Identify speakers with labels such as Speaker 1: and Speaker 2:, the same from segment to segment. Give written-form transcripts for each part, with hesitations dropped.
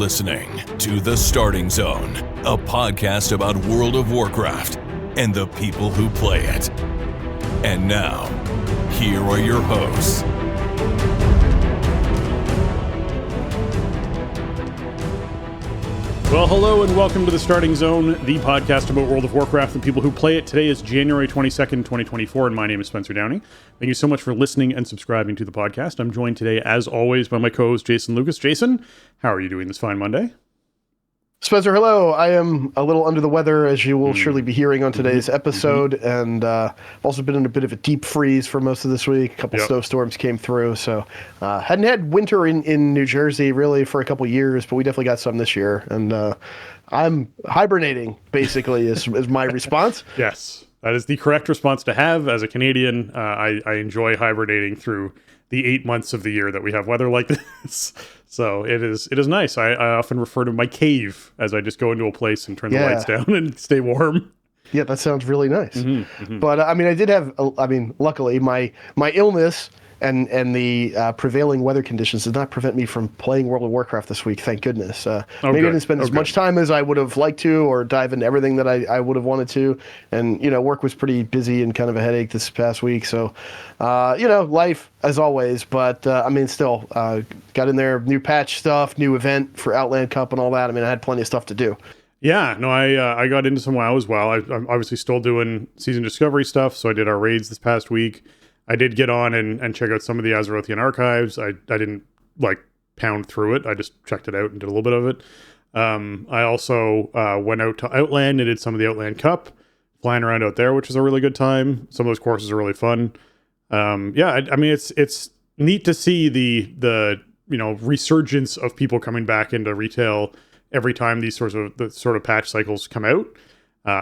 Speaker 1: listening to The Starting Zone, a podcast about World of Warcraft and the people who play it. And now, here are your hosts.
Speaker 2: Well, hello and welcome to The Starting Zone, the podcast about World of Warcraft and people who play it. Today is January 22nd, 2024, and my name is Spencer Downey. Thank you so much for listening and subscribing to the podcast. I'm joined today, as always, by my co-host, Jason Lucas. Jason, how are you doing this fine Monday?
Speaker 3: Spencer, hello. I am a little under the weather, as you will surely be hearing on today's episode, and I've also been in a bit of a deep freeze for most of this week. A couple snowstorms came through, so hadn't had winter in New Jersey really for a couple years, but we definitely got some this year, and I'm hibernating, basically, is my response.
Speaker 2: Yes, that is the correct response to have. As a Canadian, I enjoy hibernating through the 8 months of the year that we have weather like this. So it is nice. I often refer to my cave as I just go into a place and turn the lights down and stay warm.
Speaker 3: Yeah, that sounds really nice. But I mean, I did have, luckily my illness and the prevailing weather conditions did not prevent me from playing World of Warcraft this week, thank goodness. Maybe I didn't spend as much time as I would have liked to, or dive into everything that I would have wanted to. And, work was pretty busy and kind of a headache this past week. So, life as always. But, still, got in there, new patch stuff, new event for Outland Cup and all that. I mean, I had plenty of stuff to do.
Speaker 2: Yeah, no, I got into some WoW as well. I'm obviously still doing Season Discovery stuff, so I did our raids this past week. I did get on and check out some of the Azerothian archives. I didn't pound through it. I just checked it out and did a little bit of it. I also went out to Outland and did some of the Outland Cup, flying around out there, which was a really good time. Some of those courses are really fun. It's neat to see the resurgence of people coming back into retail every time these sorts of patch cycles come out.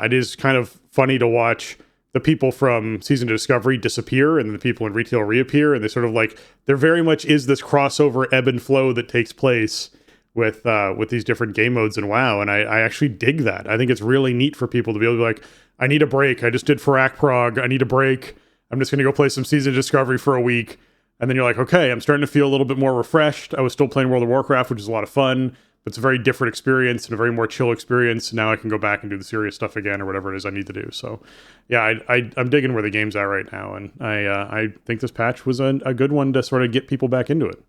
Speaker 2: It is kind of funny to watch the people from Season Discovery disappear and the people in retail reappear, and they sort of there very much is this crossover ebb and flow that takes place with these different game modes in WoW, and I actually dig that. I think it's really neat for people to be able to be like, I need a break. I just did Farak Prog. I need a break. I'm just going to go play some Season Discovery for a week. And then you're like, okay, I'm starting to feel a little bit more refreshed. I was still playing World of Warcraft, which is a lot of fun, but it's a very different experience and a very more chill experience. Now I can go back and do the serious stuff again or whatever it is I need to do. So yeah, I'm digging where the game's at right now. And I think this patch was a good one to sort of get people back into it.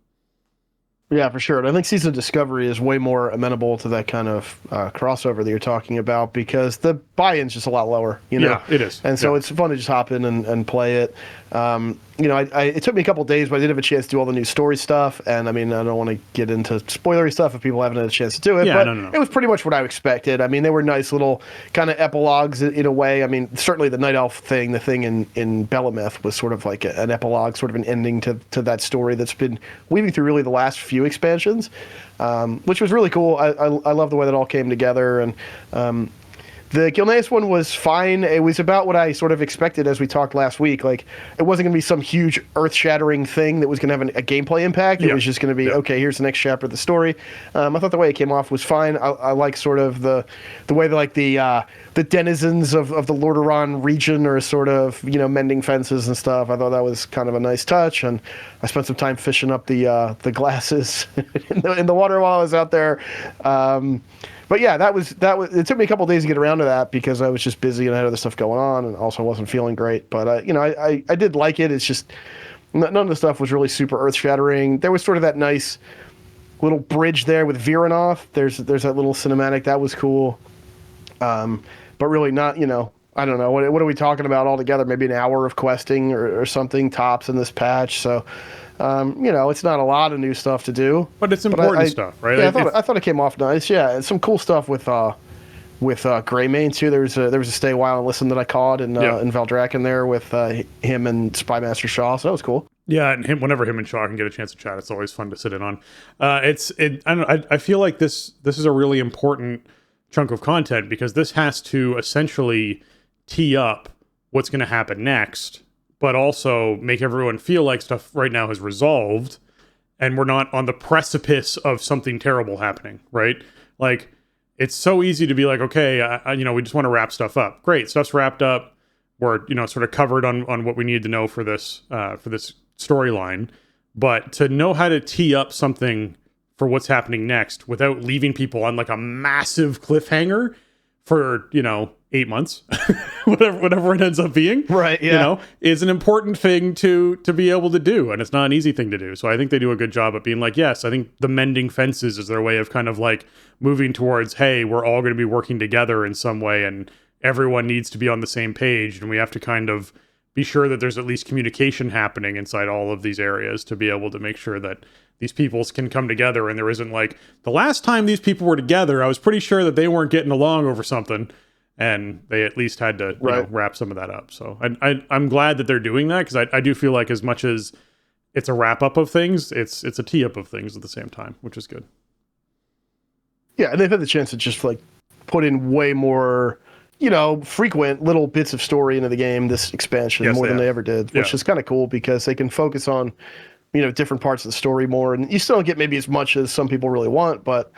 Speaker 3: Yeah, for sure. And I think Season Discovery is way more amenable to that kind of crossover that you're talking about, because the buy-in's just a lot lower,
Speaker 2: Yeah, it is.
Speaker 3: And so it's fun to just hop in and play it. It took me a couple of days, but I did have a chance to do all the new story stuff. And I don't want to get into spoilery stuff if people haven't had a chance to do it.
Speaker 2: Yeah,
Speaker 3: but
Speaker 2: no.
Speaker 3: It was pretty much what I expected. I mean, they were nice little kind of epilogues in a way. I mean, certainly the Night Elf thing, the thing in Belemeth was sort of like an epilogue, sort of an ending to that story that's been weaving through really the last few expansions, which was really cool. I love the way that all came together. And the Gilneas one was fine. It was about what I sort of expected as we talked last week. It wasn't going to be some huge earth-shattering thing that was going to have a gameplay impact. It was just going to be, okay, here's the next chapter of the story. I thought the way it came off was fine. I like sort of the way that the denizens of the Lordaeron region are sort of, mending fences and stuff. I thought that was kind of a nice touch, and I spent some time fishing up the glasses in the water while I was out there. But yeah, that was. It took me a couple of days to get around to that because I was just busy and I had other stuff going on, and also wasn't feeling great. But I did like it. It's just none of the stuff was really super earth shattering. There was sort of that nice little bridge there with Virenov. There's that little cinematic that was cool. But really not. I don't know what are we talking about altogether? Maybe an hour of questing or something tops in this patch. So. It's not a lot of new stuff to do,
Speaker 2: but it's important stuff, right?
Speaker 3: Yeah, I thought it came off nice. Yeah, and some cool stuff with Greymane too. There was a stay a while and listen that I caught in Valdrakken there with him and Spymaster Shaw. So that was cool.
Speaker 2: Yeah, and whenever him and Shaw can get a chance to chat, it's always fun to sit in on. I feel like this is a really important chunk of content because this has to essentially tee up what's going to happen next, but also make everyone feel like stuff right now has resolved and we're not on the precipice of something terrible happening, right? It's so easy to be like, okay, we just want to wrap stuff up. Great, stuff's wrapped up. We're, sort of covered on what we need to know for this storyline. But to know how to tee up something for what's happening next without leaving people on like a massive cliffhanger for, 8 months, whatever it ends up being,
Speaker 3: right? Yeah,
Speaker 2: is an important thing to be able to do, and it's not an easy thing to do. So I think they do a good job at being like, yes, I think the mending fences is their way of kind of like moving towards, hey, we're all going to be working together in some way, and everyone needs to be on the same page, and we have to kind of be sure that there's at least communication happening inside all of these areas to be able to make sure that these peoples can come together, and there isn't like, the last time these people were together, I was pretty sure that they weren't getting along over something. And they at least had to wrap some of that up. So I'm glad that they're doing that, because I do feel like as much as it's a wrap up of things, it's a tee up of things at the same time, which is good.
Speaker 3: Yeah, and they've had the chance to just like put in way more, frequent little bits of story into the game, this expansion, more than they ever did, which is kind of cool because they can focus on, different parts of the story more. And you still don't get maybe as much as some people really want, but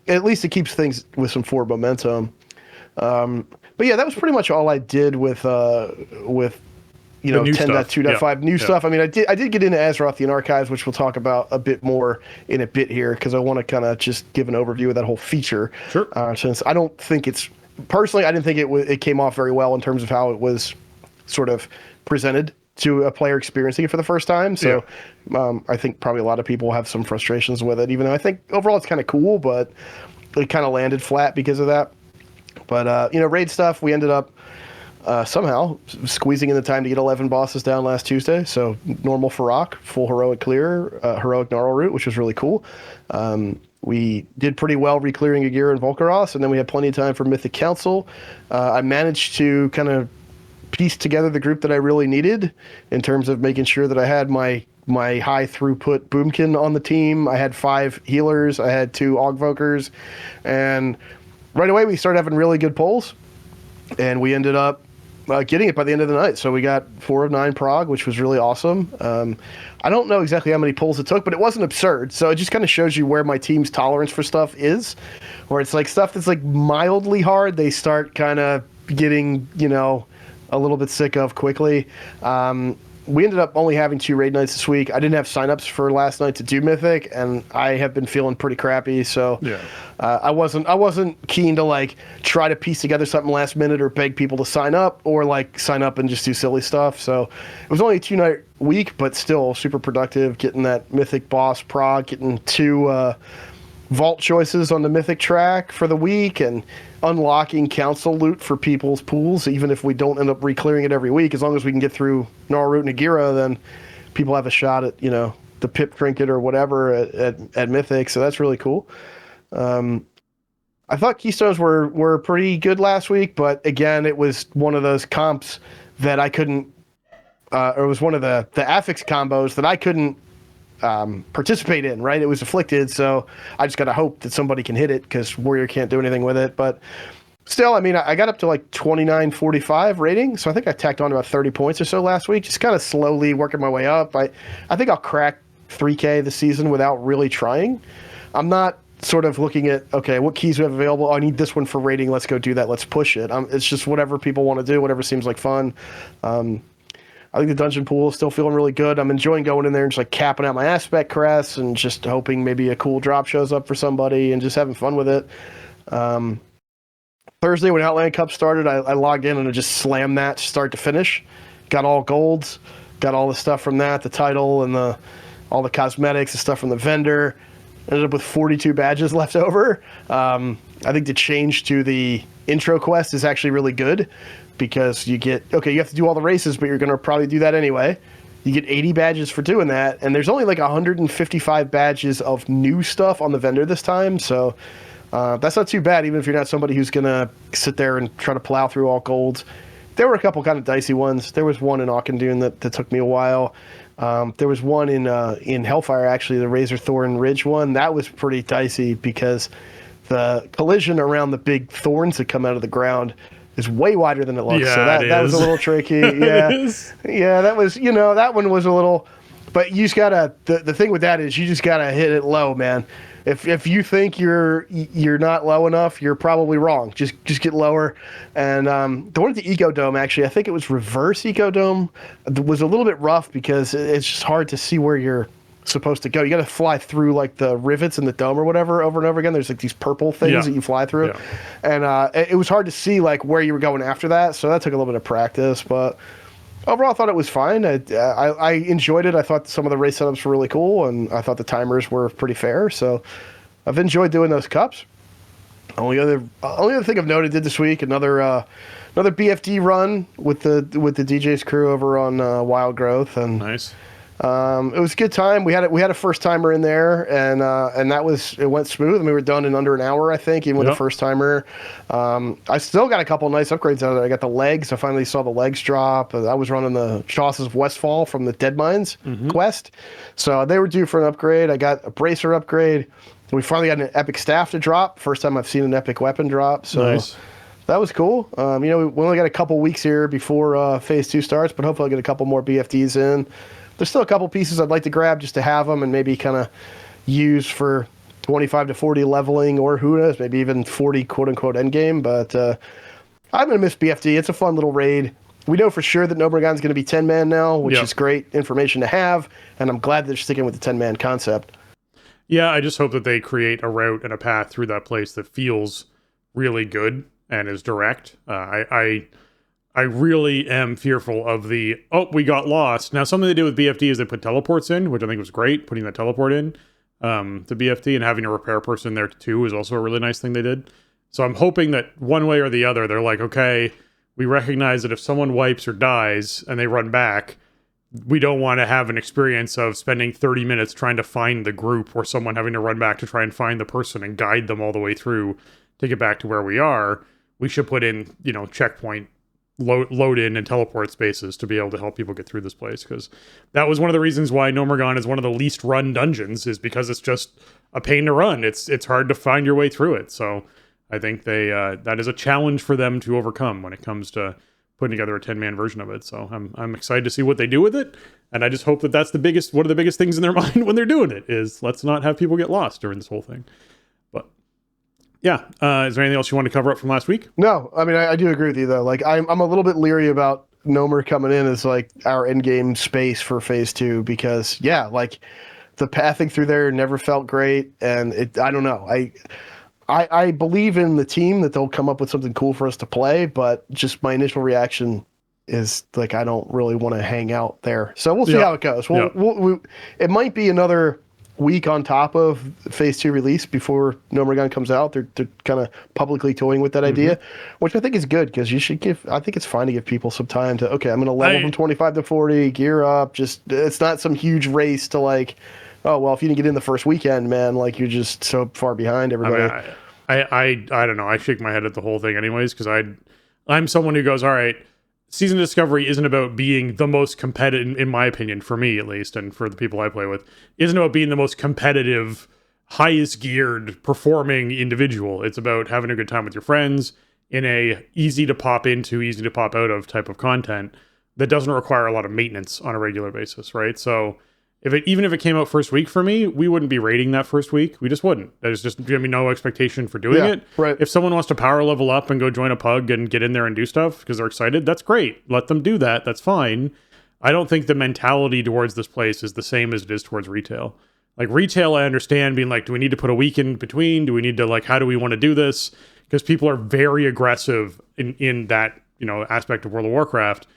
Speaker 3: at least it keeps things with some forward momentum. But yeah, that was pretty much all I did with 10.2.5 new stuff. I mean, I did get into Azeroth the Archives, which we'll talk about a bit more in a bit here, because I want to kind of just give an overview of that whole feature.
Speaker 2: Sure.
Speaker 3: Since I don't think personally, I didn't think it came off very well in terms of how it was sort of presented to a player experiencing it for the first time. So I think probably a lot of people have some frustrations with it, even though I think overall it's kind of cool, but it kind of landed flat because of that. But, raid stuff, we ended up somehow squeezing in the time to get 11 bosses down last Tuesday. So normal Farok, full heroic clear, heroic Gnarl Root, which was really cool. We did pretty well re-clearing Agira and Volcaros, and then we had plenty of time for Mythic Council. I managed to kind of piece together the group that I really needed in terms of making sure that I had my high throughput Boomkin on the team. I had 5 healers, I had 2 Augvokers, and right away we started having really good pulls, and we ended up getting it by the end of the night. So we got 4 of 9 prog, which was really awesome. I don't know exactly how many pulls it took, but it wasn't absurd. So it just kind of shows you where my team's tolerance for stuff is, where it's like stuff that's like mildly hard, they start kind of getting, a little bit sick of quickly. We ended up only having 2 raid nights this week. I didn't have signups for last night to do Mythic, and I have been feeling pretty crappy. So I wasn't keen to like try to piece together something last minute or beg people to sign up or like sign up and just do silly stuff. So it was only a 2-night week, but still super productive. Getting that Mythic boss prog, getting 2 vault choices on the Mythic track for the week, and unlocking council loot for people's pools, even if we don't end up re-clearing it every week. As long as we can get through Gnarl Root and Agira, then people have a shot at, the Pip Trinket or whatever at Mythic, so that's really cool. I thought Keystones were pretty good last week, but again, it was one of those comps that I couldn't, or it was one of the affix combos that I couldn't participate in, right? It was afflicted, so I just gotta hope that somebody can hit it, because Warrior can't do anything with it. But still, I mean, I got up to like 29.45 rating, so I think I tacked on about 30 points or so last week, just kind of slowly working my way up. I think I'll crack 3K this season without really trying. I'm not sort of looking at, okay, what keys we have available? Oh, I need this one for rating, let's go do that, let's push it. It's just whatever people want to do, whatever seems like fun. I think the dungeon pool is still feeling really good. I'm enjoying going in there and just like capping out my aspect crests and just hoping maybe a cool drop shows up for somebody and just having fun with it. Thursday when Outland Cup started, I logged in and I just slammed that start to finish. Got all golds, got all the stuff from that, the title and all the cosmetics, the stuff from the vendor. Ended up with 42 badges left over. I think the change to the intro quest is actually really good, because you have to do all the races, but you're going to probably do that anyway. You get 80 badges for doing that, and there's only like 155 badges of new stuff on the vendor this time, so that's not too bad, even if you're not somebody who's going to sit there and try to plow through all golds. There were a couple kind of dicey ones. There was one in Auchindoun that took me a while. There was one in Hellfire, actually, the Razorthorn Ridge one. That was pretty dicey, because the collision around the big thorns that come out of the ground is way wider than it looks.
Speaker 2: Yeah,
Speaker 3: so that was a little tricky. Yeah. Yeah, that was, that one was a little, but you just gotta, the thing with that is you just gotta hit it low, man. If you think you're not low enough, you're probably wrong. Just get lower. And the one at the Ecodome, actually, I think it was reverse Ecodome, was a little bit rough, because it's just hard to see where you're supposed to go. You got to fly through like the rivets in the dome or whatever over and over again. There's like these purple things that you fly through, and it was hard to see like where you were going after that. So that took a little bit of practice, but overall, I thought it was fine. I enjoyed it. I thought some of the race setups were really cool, and I thought the timers were pretty fair. So I've enjoyed doing those cups. Only other thing I've noted did this week, another BFD run with the DJ's crew over on Wild Growth, and
Speaker 2: nice.
Speaker 3: It was a good time. We had a first timer in there, and it went smooth. And we were done in under an hour, I think, even with the first timer. I still got a couple nice upgrades out of it. I got the legs. I finally saw the legs drop. I was running the Chassis of Westfall from the Dead Mines quest, so they were due for an upgrade. I got a bracer upgrade. We finally got an epic staff to drop. First time I've seen an epic weapon drop. So
Speaker 2: nice.
Speaker 3: That was cool. We only got a couple weeks here before Phase 2 starts, but hopefully I'll get a couple more BFDs in. There's still a couple pieces I'd like to grab just to have them and maybe kind of use for 25 to 40 leveling, or who knows, maybe even 40 quote-unquote endgame. But I'm going to miss BFD. It's a fun little raid. We know for sure that Gnomeregan's going to be 10-man now, which is great information to have, and I'm glad they're sticking with the 10-man concept.
Speaker 2: Yeah, I just hope that they create a route and a path through that place that feels really good and is direct. I really am fearful of we got lost. Now, something they did with BFD is they put teleports in, which I think was great, putting that teleport in to BFD, and having a repair person there too is also a really nice thing they did. So I'm hoping that one way or the other, they're like, okay, we recognize that if someone wipes or dies and they run back, we don't want to have an experience of spending 30 minutes trying to find the group, or someone having to run back to try and find the person and guide them all the way through to get back to where we are. We should put in, checkpoint load in and teleport spaces to be able to help people get through this place, because that was one of the reasons why Gnomeregan is one of the least run dungeons, is because it's just a pain to run. It's hard to find your way through it. So I think that is a challenge for them to overcome when it comes to putting together a 10-man version of it. So I'm excited to see what they do with it, and I just hope that that's one of the biggest things in their mind when they're doing it, is let's not have people get lost during this whole thing. But yeah, is there anything else you want to cover up from last week?
Speaker 3: No, I mean, I do agree with you, though. Like, I'm a little bit leery about Gnomer coming in as, like, our endgame space for Phase 2, because, yeah, like, the pathing through there never felt great, and I don't know. I believe in the team that they'll come up with something cool for us to play, but just my initial reaction is, like, I don't really want to hang out there. So we'll see how it goes. It might be another week on top of Phase 2 release before Gnomeregan comes out. They're kind of publicly toying with that idea, which I think is good, because I think it's fine to give people some time to, okay, I'm going to level from 25 to 40, gear up. It's not some huge race to, like, oh, well, if you didn't get in the first weekend, man, like, you're just so far behind everybody.
Speaker 2: I don't know. I shake my head at the whole thing anyways, because I'm someone who goes, all right, Season Discovery isn't about being the most competitive, in my opinion, for me at least, and for the people I play with, isn't about being the most competitive, highest geared, performing individual. It's about having a good time with your friends in a easy to pop into, easy to pop out of type of content that doesn't require a lot of maintenance on a regular basis, right? So even if it came out first week for me, we wouldn't be rating that first week. We just wouldn't. There's just no expectation for doing it.
Speaker 3: Right.
Speaker 2: If someone wants to power level up and go join a pug and get in there and do stuff because they're excited, that's great. Let them do that. That's fine. I don't think the mentality towards this place is the same as it is towards retail. Like, retail, I understand being like, do we need to put a week in between? Do we need to, like, how do we want to do this? Because people are very aggressive in that, aspect of World of Warcraft,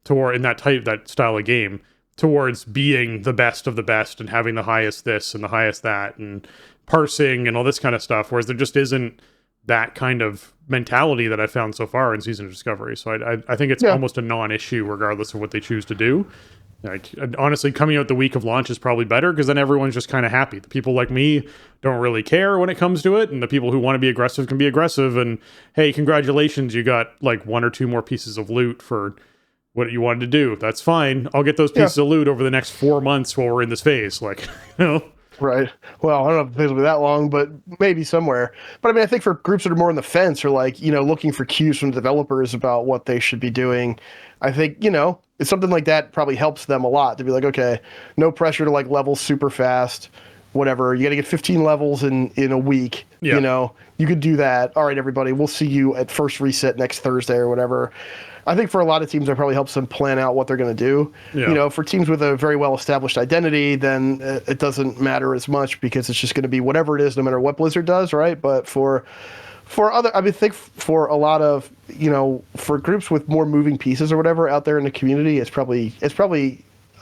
Speaker 2: in that style of game, towards being the best of the best and having the highest this and the highest that and parsing and all this kind of stuff, whereas there just isn't that kind of mentality that I found so far in Season of Discovery. So I think it's almost a non-issue regardless of what they choose to do. Like, honestly, coming out the week of launch is probably better, because then everyone's just kind of happy. The people like me don't really care when it comes to it, and the people who want to be aggressive can be aggressive, and hey, congratulations, you got like 1 or 2 more pieces of loot for what you wanted to do. That's fine. I'll get those pieces of loot over the next 4 months while we're in this phase. Like,
Speaker 3: Right. Well, I don't know if the phase will be that long, but maybe somewhere. But I mean, I think for groups that are more on the fence, or like, looking for cues from developers about what they should be doing, I think, it's something like that probably helps them a lot to be like, okay, no pressure to like level super fast. whatever. You got to get 15 levels in a week.
Speaker 2: Yeah.
Speaker 3: You know, you could do that. All right, everybody, we'll see you at first reset next Thursday or whatever. I think for a lot of teams, that probably helps them plan out what they're going to do.
Speaker 2: Yeah.
Speaker 3: You know, for teams with a very well-established identity, then it doesn't matter as much because it's just going to be whatever it is, no matter what Blizzard does, right? But for other, I mean, think for a lot of, you know, for groups with more moving pieces or whatever out there in the community, it's probably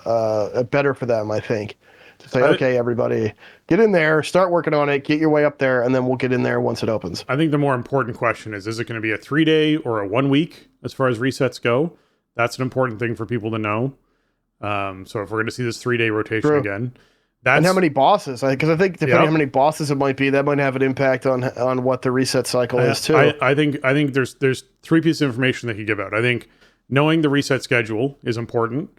Speaker 3: better for them, I think, to say, okay, everybody, get in there, start working on it, get your way up there, and then we'll get in there once it opens.
Speaker 2: I think the more important question is it going to be a 3-day or a 1 week as far as resets go? That's an important thing for people to know. So if we're going to see this 3-day rotation again,
Speaker 3: and how many bosses? Because I think depending on how many bosses it might be, that might have an impact on what the reset cycle is too.
Speaker 2: I think there's 3 pieces of information they could give out. I think knowing the reset schedule is important.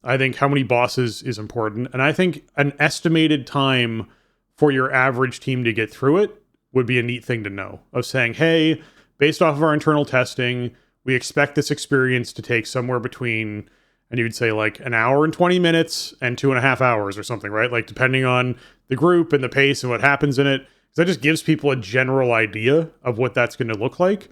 Speaker 2: I think how many bosses is important. And I think an estimated time for your average team to get through it would be a neat thing to know. Of saying, hey, based off of our internal testing, we expect this experience to take somewhere between, and you would say like an hour and 20 minutes and 2.5 hours or something, right? Like depending on the group and the pace and what happens in it. Because that just gives people a general idea of what that's going to look like.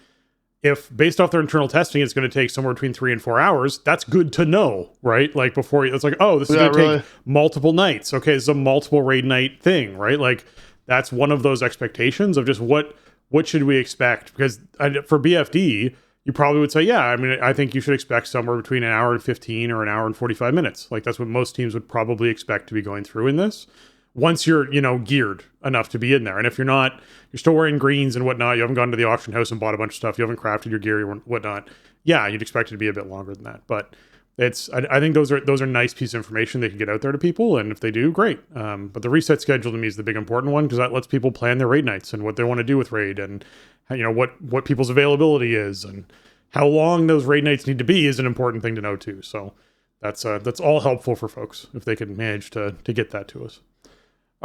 Speaker 2: If based off their internal testing, it's going to take somewhere between 3 and 4 hours, that's good to know, right? Like before, it's like, oh, this is going to take multiple nights. Okay, it's a multiple raid night thing, right? Like that's one of those expectations of just what should we expect? Because for BFD, you probably would say, yeah, I mean, I think you should expect somewhere between an hour and 15 or an hour and 45 minutes. Like that's what most teams would probably expect to be going through in this. Once you're, you know, geared enough to be in there. And if you're not, you're still wearing greens and whatnot, you haven't gone to the auction house and bought a bunch of stuff, you haven't crafted your gear and whatnot, yeah, you'd expect it to be a bit longer than that. But I think those are nice pieces of information they can get out there to people. And if they do, great. But the reset schedule to me is the big important one because that lets people plan their raid nights and what they want to do with raid and, you know, what people's availability is and how long those raid nights need to be is an important thing to know too. So that's all helpful for folks if they can manage to get that to us.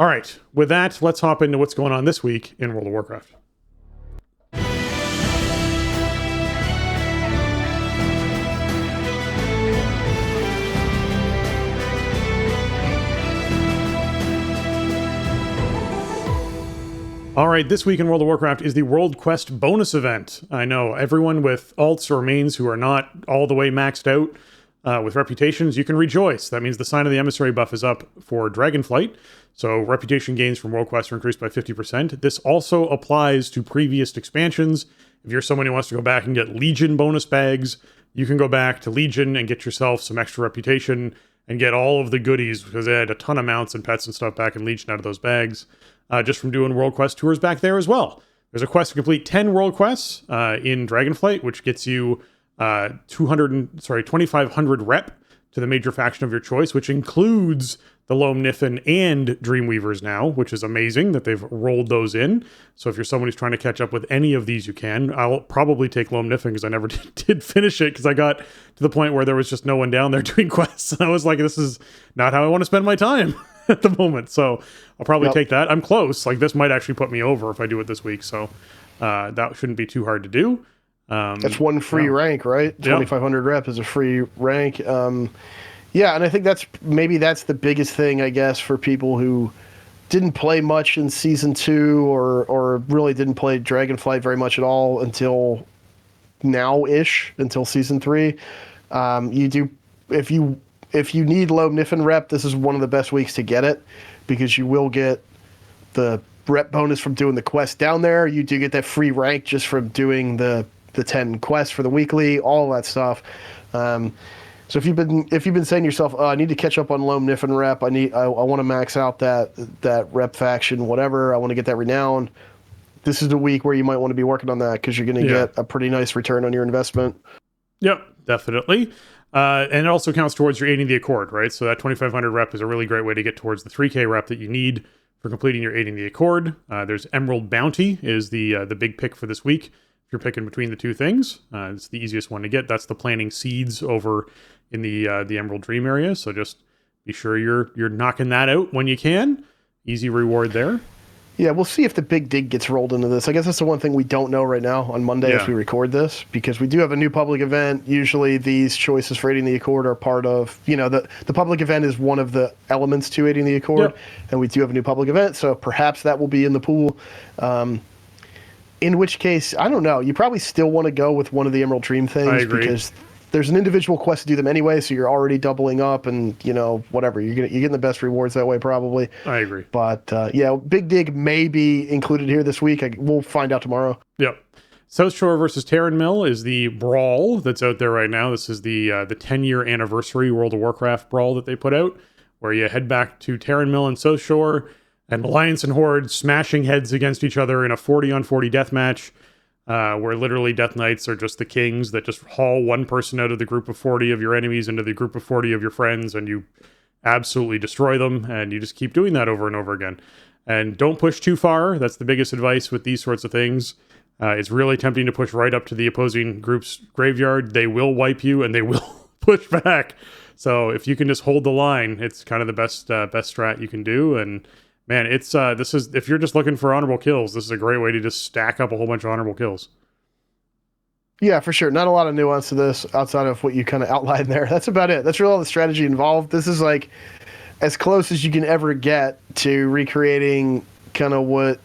Speaker 2: All right, with that, let's hop into what's going on this week in World of Warcraft. All right, this week in World of Warcraft is the World Quest bonus event. I know everyone with alts or mains who are not all the way maxed out with reputations, you can rejoice. That means the Sign of the Emissary buff is up for Dragonflight. So reputation gains from World Quest are increased by 50%. This also applies to previous expansions. If you're someone who wants to go back and get Legion bonus bags, you can go back to Legion and get yourself some extra reputation and get all of the goodies because they had a ton of mounts and pets and stuff back in Legion out of those bags just from doing World Quest tours back there as well. There's a quest to complete 10 World Quests in Dragonflight, which gets you 2,500 rep to the major faction of your choice, which includes the Loam Niffen and Dreamweavers now, which is amazing that they've rolled those in. So if you're someone who's trying to catch up with any of these, you can. I'll probably take Loam Niffen because I never did finish it because I got to the point where there was just no one down there doing quests. And I was like, this is not how I want to spend my time at the moment. So I'll probably take that. I'm close. Like this might actually put me over if I do it this week. So that shouldn't be too hard to do.
Speaker 3: That's one free rank, right? 2,500 rep is a free rank. Yeah, and I think that's the biggest thing, I guess, for people who didn't play much in Season 2 or really didn't play Dragonflight very much at all until now-ish, until Season 3. You do, if you need Loam Niffen rep, this is one of the best weeks to get it because you will get the rep bonus from doing the quest down there. You do get that free rank just from doing the 10 quests for the weekly, all that stuff. So if you've been saying to yourself, I need to catch up on Loam Niffen rep, I want to max out that rep faction, whatever, I want to get that renown, this is the week where you might want to be working on that because you're going to get a pretty nice return on your investment. Yep,
Speaker 2: definitely. And it also counts towards your Aiding the Accord, right? So that 2,500 rep is a really great way to get towards the 3K rep that you need for completing your Aiding the Accord. There's Emerald Bounty is the big pick for this week. If you're picking between the two things, it's the easiest one to get. That's the planting seeds over in the Emerald Dream area. So just be sure you're knocking that out when you can. Easy reward there.
Speaker 3: Yeah, we'll see if the Big Dig gets rolled into this. I guess that's the one thing we don't know right now on Monday as we record this, because we do have a new public event. Usually these choices for aiding the Accord are part of, the public event is one of the elements to aiding the Accord, and we do have a new public event, so perhaps that will be in the pool. In which case, I don't know. You probably still want to go with one of the Emerald Dream things.
Speaker 2: I agree.
Speaker 3: Because there's an individual quest to do them anyway, so you're already doubling up, and whatever, you're getting the best rewards that way probably.
Speaker 2: I agree.
Speaker 3: But Big Dig may be included here this week. We'll find out tomorrow.
Speaker 2: Yep. South Shore versus Terran Mill is the brawl that's out there right now. This is the 10-year anniversary World of Warcraft brawl that they put out, where you head back to Terran Mill and South Shore, and Alliance and Horde smashing heads against each other in a 40-on-40 deathmatch. Where literally Death Knights are just the kings that just haul one person out of the group of 40 of your enemies into the group of 40 of your friends, and you absolutely destroy them, and you just keep doing that over and over again. And don't push too far. That's the biggest advice with these sorts of things. It's really tempting to push right up to the opposing group's graveyard. They will wipe you, and they will push back. So if you can just hold the line, it's kind of the best strat you can do. And man, it's if you're just looking for honorable kills, this is a great way to just stack up a whole bunch of honorable kills.
Speaker 3: Yeah, for sure. Not a lot of nuance to this outside of what you kind of outlined there. That's about it. That's really all the strategy involved. This is like as close as you can ever get to recreating kind of what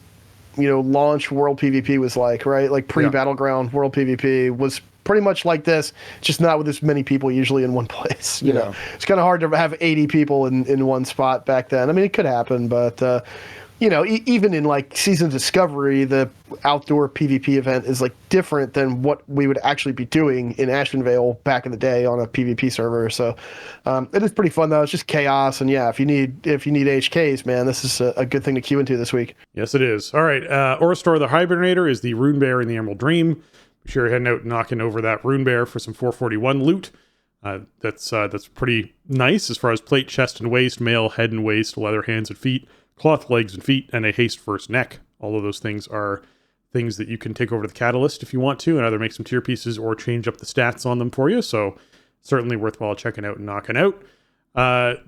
Speaker 3: launch World PvP was like, right? Like pre-Battleground World PvP was pretty much like this, just not with as many people usually in one place. You know, it's kind of hard to have 80 people in one spot back then. I mean, it could happen, but even in like Season Discovery, the outdoor PvP event is like different than what we would actually be doing in Ashenvale back in the day on a PvP server. So it is pretty fun though. It's just chaos, and if you need HKs, man, this is a good thing to queue into this week.
Speaker 2: Yes, it is. All right, Oristor the Hibernator is the Rune Bear in the Emerald Dream. Be sure you're heading out and knocking over that Rune Bear for some 441 loot. That's pretty nice as far as plate, chest, and waist, mail, head and waist, leather hands and feet, cloth legs and feet, and a haste first neck. All of those things are things that you can take over to the Catalyst if you want to, and either make some tier pieces or change up the stats on them for you. So certainly worthwhile checking out and knocking out.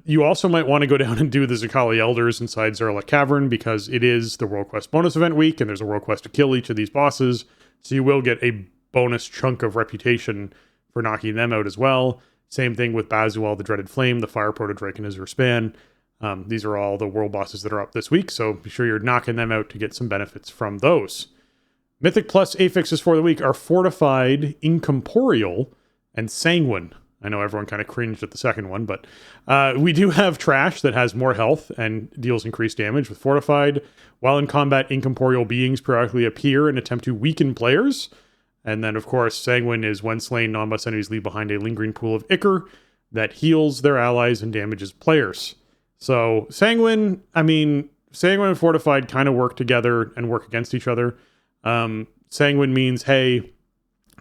Speaker 2: You also might want to go down and do the Zakali Elders inside Zarla Cavern, because it is the World Quest bonus event week, and there's a World Quest to kill each of these bosses. So you will get a bonus chunk of reputation for knocking them out as well. Same thing with Bazuel, the Dreaded Flame, the Fire Proto-Drake, and Azure Span. These are all the world bosses that are up this week, so be sure you're knocking them out to get some benefits from those. Mythic Plus affixes for the week are Fortified, Incorporeal, and Sanguine. I know everyone kind of cringed at the second one, but we do have Trash that has more health and deals increased damage with Fortified. While in combat, incorporeal beings periodically appear and attempt to weaken players. And then, of course, Sanguine is when slain, non-boss enemies leave behind a lingering pool of Ichor that heals their allies and damages players. So Sanguine and Fortified kind of work together and work against each other. Sanguine means, hey,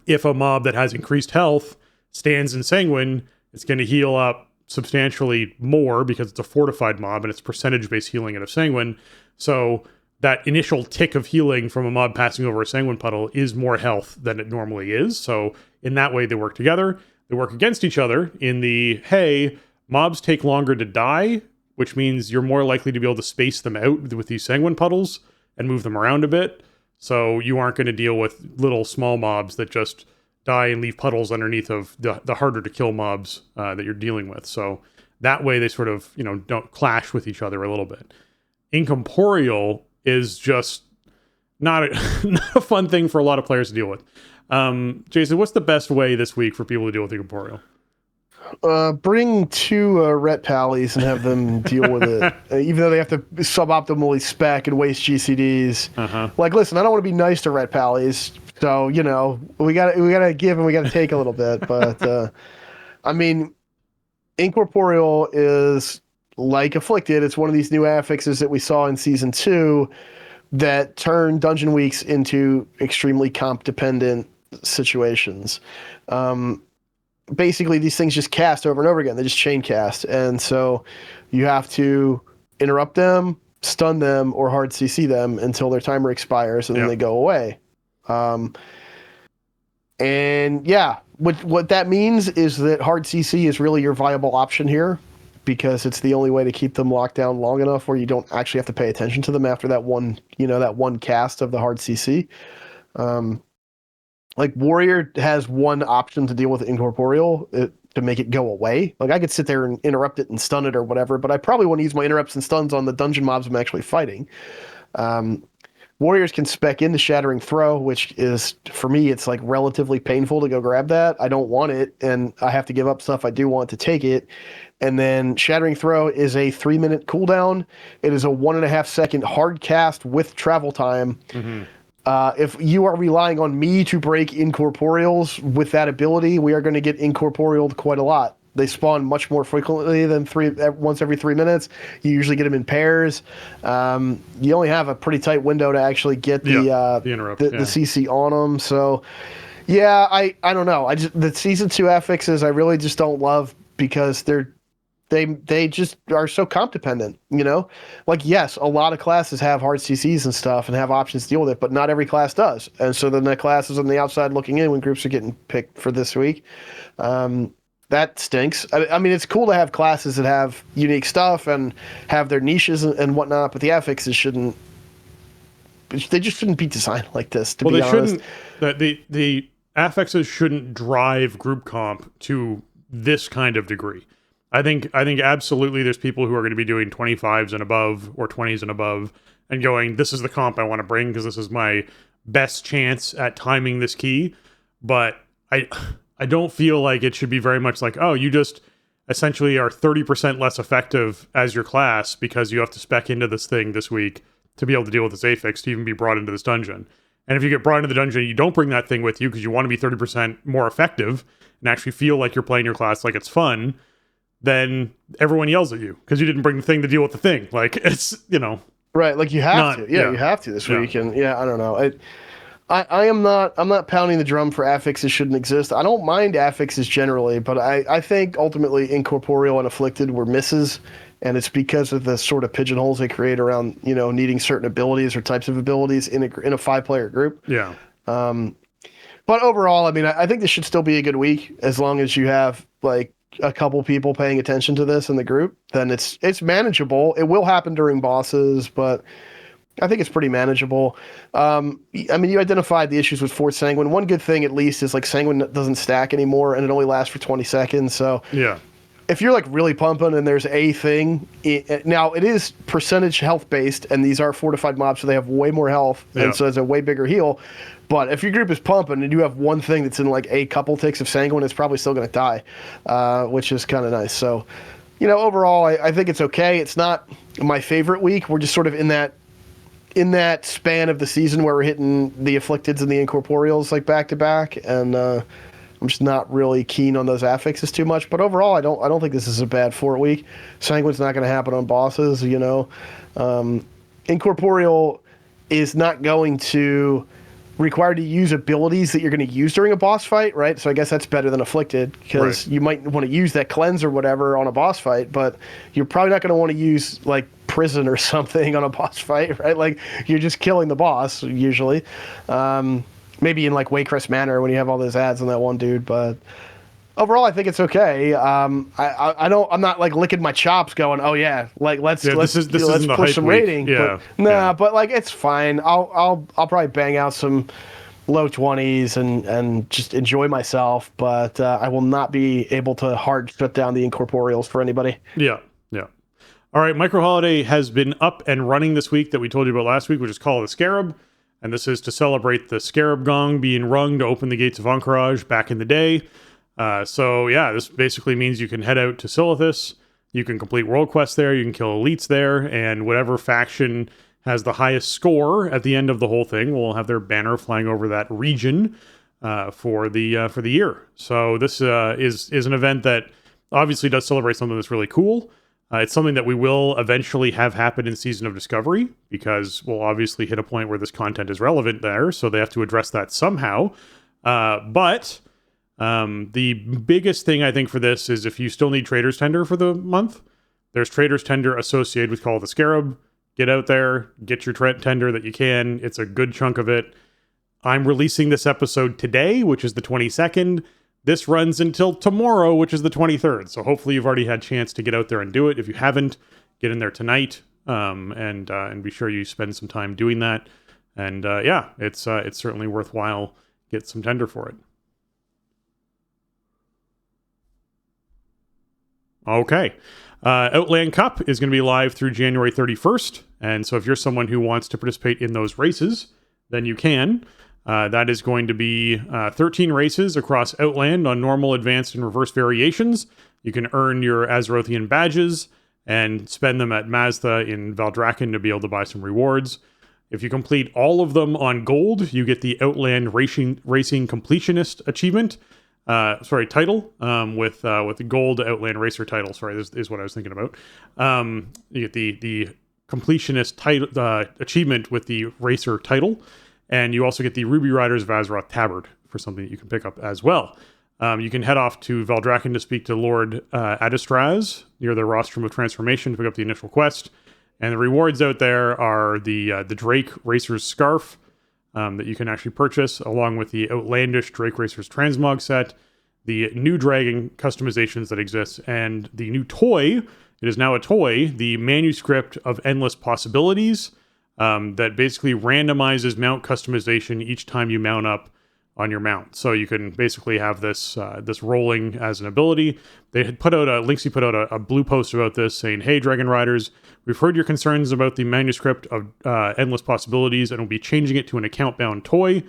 Speaker 2: if a mob that has increased health stands in Sanguine, it's going to heal up substantially more because it's a fortified mob and it's percentage-based healing out of Sanguine. So that initial tick of healing from a mob passing over a Sanguine puddle is more health than it normally is. So in that way, they work together. They work against each other in the, hey, mobs take longer to die, which means you're more likely to be able to space them out with these Sanguine puddles and move them around a bit. So you aren't going to deal with little small mobs that just die and leave puddles underneath of the harder to kill mobs that you're dealing with. So that way they sort of, don't clash with each other a little bit. Incorporeal is just not a fun thing for a lot of players to deal with. Jason, what's the best way this week for people to deal with Incorporeal?
Speaker 3: Bring two Ret Pallies and have them deal with it, even though they have to suboptimally spec and waste GCDs. Like, listen, I don't want to be nice to Ret Pallies, so we gotta give and we gotta take a little bit. But Incorporeal is like Afflicted. It's one of these new affixes that we saw in Season 2 that turn dungeon weeks into extremely comp-dependent situations. Basically, these things just cast over and over again. They just chain cast. And so you have to interrupt them, stun them, or hard CC them until their timer expires, and then they go away. What that means is that hard CC is really your viable option here, because it's the only way to keep them locked down long enough where you don't actually have to pay attention to them after that one, that one cast of the hard CC. Like Warrior has one option to deal with Incorporeal to make it go away. Like I could sit there and interrupt it and stun it or whatever, but I probably want to use my interrupts and stuns on the dungeon mobs I'm actually fighting. Warriors can spec into Shattering Throw, which is, for me, it's like relatively painful to go grab that. I don't want it, and I have to give up stuff I do want to take it. And then Shattering Throw is a 3-minute cooldown. It is a 1.5 second hard cast with travel time. Mm-hmm. If you are relying on me to break Incorporeals with that ability, we are going to get Incorporealed quite a lot. They spawn much more frequently than once every 3 minutes. You usually get them in pairs. You only have a pretty tight window to actually get the CC on them. So, yeah, I don't know. The Season 2 affixes I really just don't love because they just are so comp dependent, Like, yes, a lot of classes have hard CCs and stuff and have options to deal with it, but not every class does. And so then the class is on the outside looking in when groups are getting picked for this week. That stinks. I mean, it's cool to have classes that have unique stuff and have their niches and whatnot, but the affixes they just shouldn't be designed like this, to be honest.
Speaker 2: The affixes shouldn't drive group comp to this kind of degree. I think absolutely there's people who are going to be doing 25s and above or 20s and above and going, this is the comp I want to bring because this is my best chance at timing this key. But I don't feel like it should be very much like, oh, you just essentially are 30% less effective as your class because you have to spec into this thing this week to be able to deal with this affix to even be brought into this dungeon. And if you get brought into the dungeon, you don't bring that thing with you because you want to be 30% more effective and actually feel like you're playing your class like it's fun, then everyone yells at you because you didn't bring the thing to deal with the thing. Like, it's,
Speaker 3: Right, like you have to. Yeah, you have to this week. And I don't know. I'm not pounding the drum for affixes shouldn't exist. I don't mind affixes generally, but I think ultimately Incorporeal and Afflicted were misses, and it's because of the sort of pigeonholes they create around, needing certain abilities or types of abilities in a 5-player group.
Speaker 2: Yeah.
Speaker 3: But overall, I mean, I think this should still be a good week as long as you have like a couple people paying attention to this in the group. Then it's manageable. It will happen during bosses, but I think it's pretty manageable. I mean, you identified the issues with Fort Sanguine. One good thing, at least, is like Sanguine doesn't stack anymore, and it only lasts for 20 seconds. So
Speaker 2: yeah,
Speaker 3: if you're like really pumping and there's a thing, now it is percentage health based, and these are fortified mobs, so they have way more health, and so it's a way bigger heal. But if your group is pumping and you have one thing that's in like a couple ticks of Sanguine, it's probably still going to die, which is kind of nice. So, overall, I think it's okay. It's not my favorite week. We're just sort of in that span of the season where we're hitting the Afflicteds and the Incorporeals like back to back, and I'm just not really keen on those affixes too much. But overall, I don't think this is a bad Fort week. Sanguine's not going to happen on bosses, Incorporeal is not going to require to use abilities that you're going to use during a boss fight, right? So I guess that's better than Afflicted, because you might want to use that cleanse or whatever on a boss fight, but you're probably not going to want to use like prison or something on a boss fight, right? Like you're just killing the boss usually. Maybe in like Waycrest Manor when you have all those ads on that one dude, but overall I think it's okay. I'm not like licking my chops going, oh yeah, like let's push some rating.
Speaker 2: Yeah.
Speaker 3: But like it's fine. I'll probably bang out some low 20s and just enjoy myself, but I will not be able to hard shut down the Incorporeals for anybody.
Speaker 2: Yeah. All right, Micro Holiday has been up and running this week that we told you about last week, which is Call of the Scarab. And this is to celebrate the Scarab Gong being rung to open the gates of Ahn'Qiraj back in the day. This basically means you can head out to Silithus, you can complete world quests there, you can kill elites there, and whatever faction has the highest score at the end of the whole thing will have their banner flying over that region for the year. So this is an event that obviously does celebrate something that's really cool. It's something that we will eventually have happen in Season of Discovery, because we'll obviously hit a point where this content is relevant there, so they have to address that somehow. But the biggest thing I think for this is if you still need Trader's Tender for the month, there's Trader's Tender associated with Call of the Scarab. Get out there, get your tender that you can. It's a good chunk of it. I'm releasing this episode today, which is the 22nd. This runs until tomorrow, which is the 23rd. So hopefully you've already had a chance to get out there and do it. If you haven't, get in there tonight, and be sure you spend some time doing that. And yeah, it's certainly worthwhile. Get some tender for it. Okay. Outland Cup is going to be live through January 31st. And so if you're someone who wants to participate in those races, then you can. That is going to be 13 races across Outland on normal, advanced, and reverse variations. You can earn your Azerothian badges and spend them at Mazda in Valdrakken to be able to buy some rewards. If you complete all of them on gold, you get the Outland Racing Completionist achievement. Title, with the gold Outland Racer title. Sorry, this is what I was thinking about. You get the completionist title achievement with the racer title, and you also get the Ruby Riders of Azeroth tabard for something that you can pick up as well. You can head off to Valdrakken to speak to Lord Adistraz near the Rostrum of Transformation to pick up the initial quest. And the rewards out there are the Drake Racer's Scarf, that you can actually purchase, along with the outlandish Drake Racer's Transmog set, the new dragon customizations that exist, and the new toy. It is now a toy, the Manuscript of Endless Possibilities, that basically randomizes mount customization each time you mount up on your mount. So you can basically have this rolling as an ability. They had put out Linksy put out a blue post about this saying, "Hey, Dragon Riders, we've heard your concerns about the Manuscript of Endless Possibilities, and we'll be changing it to an account-bound toy.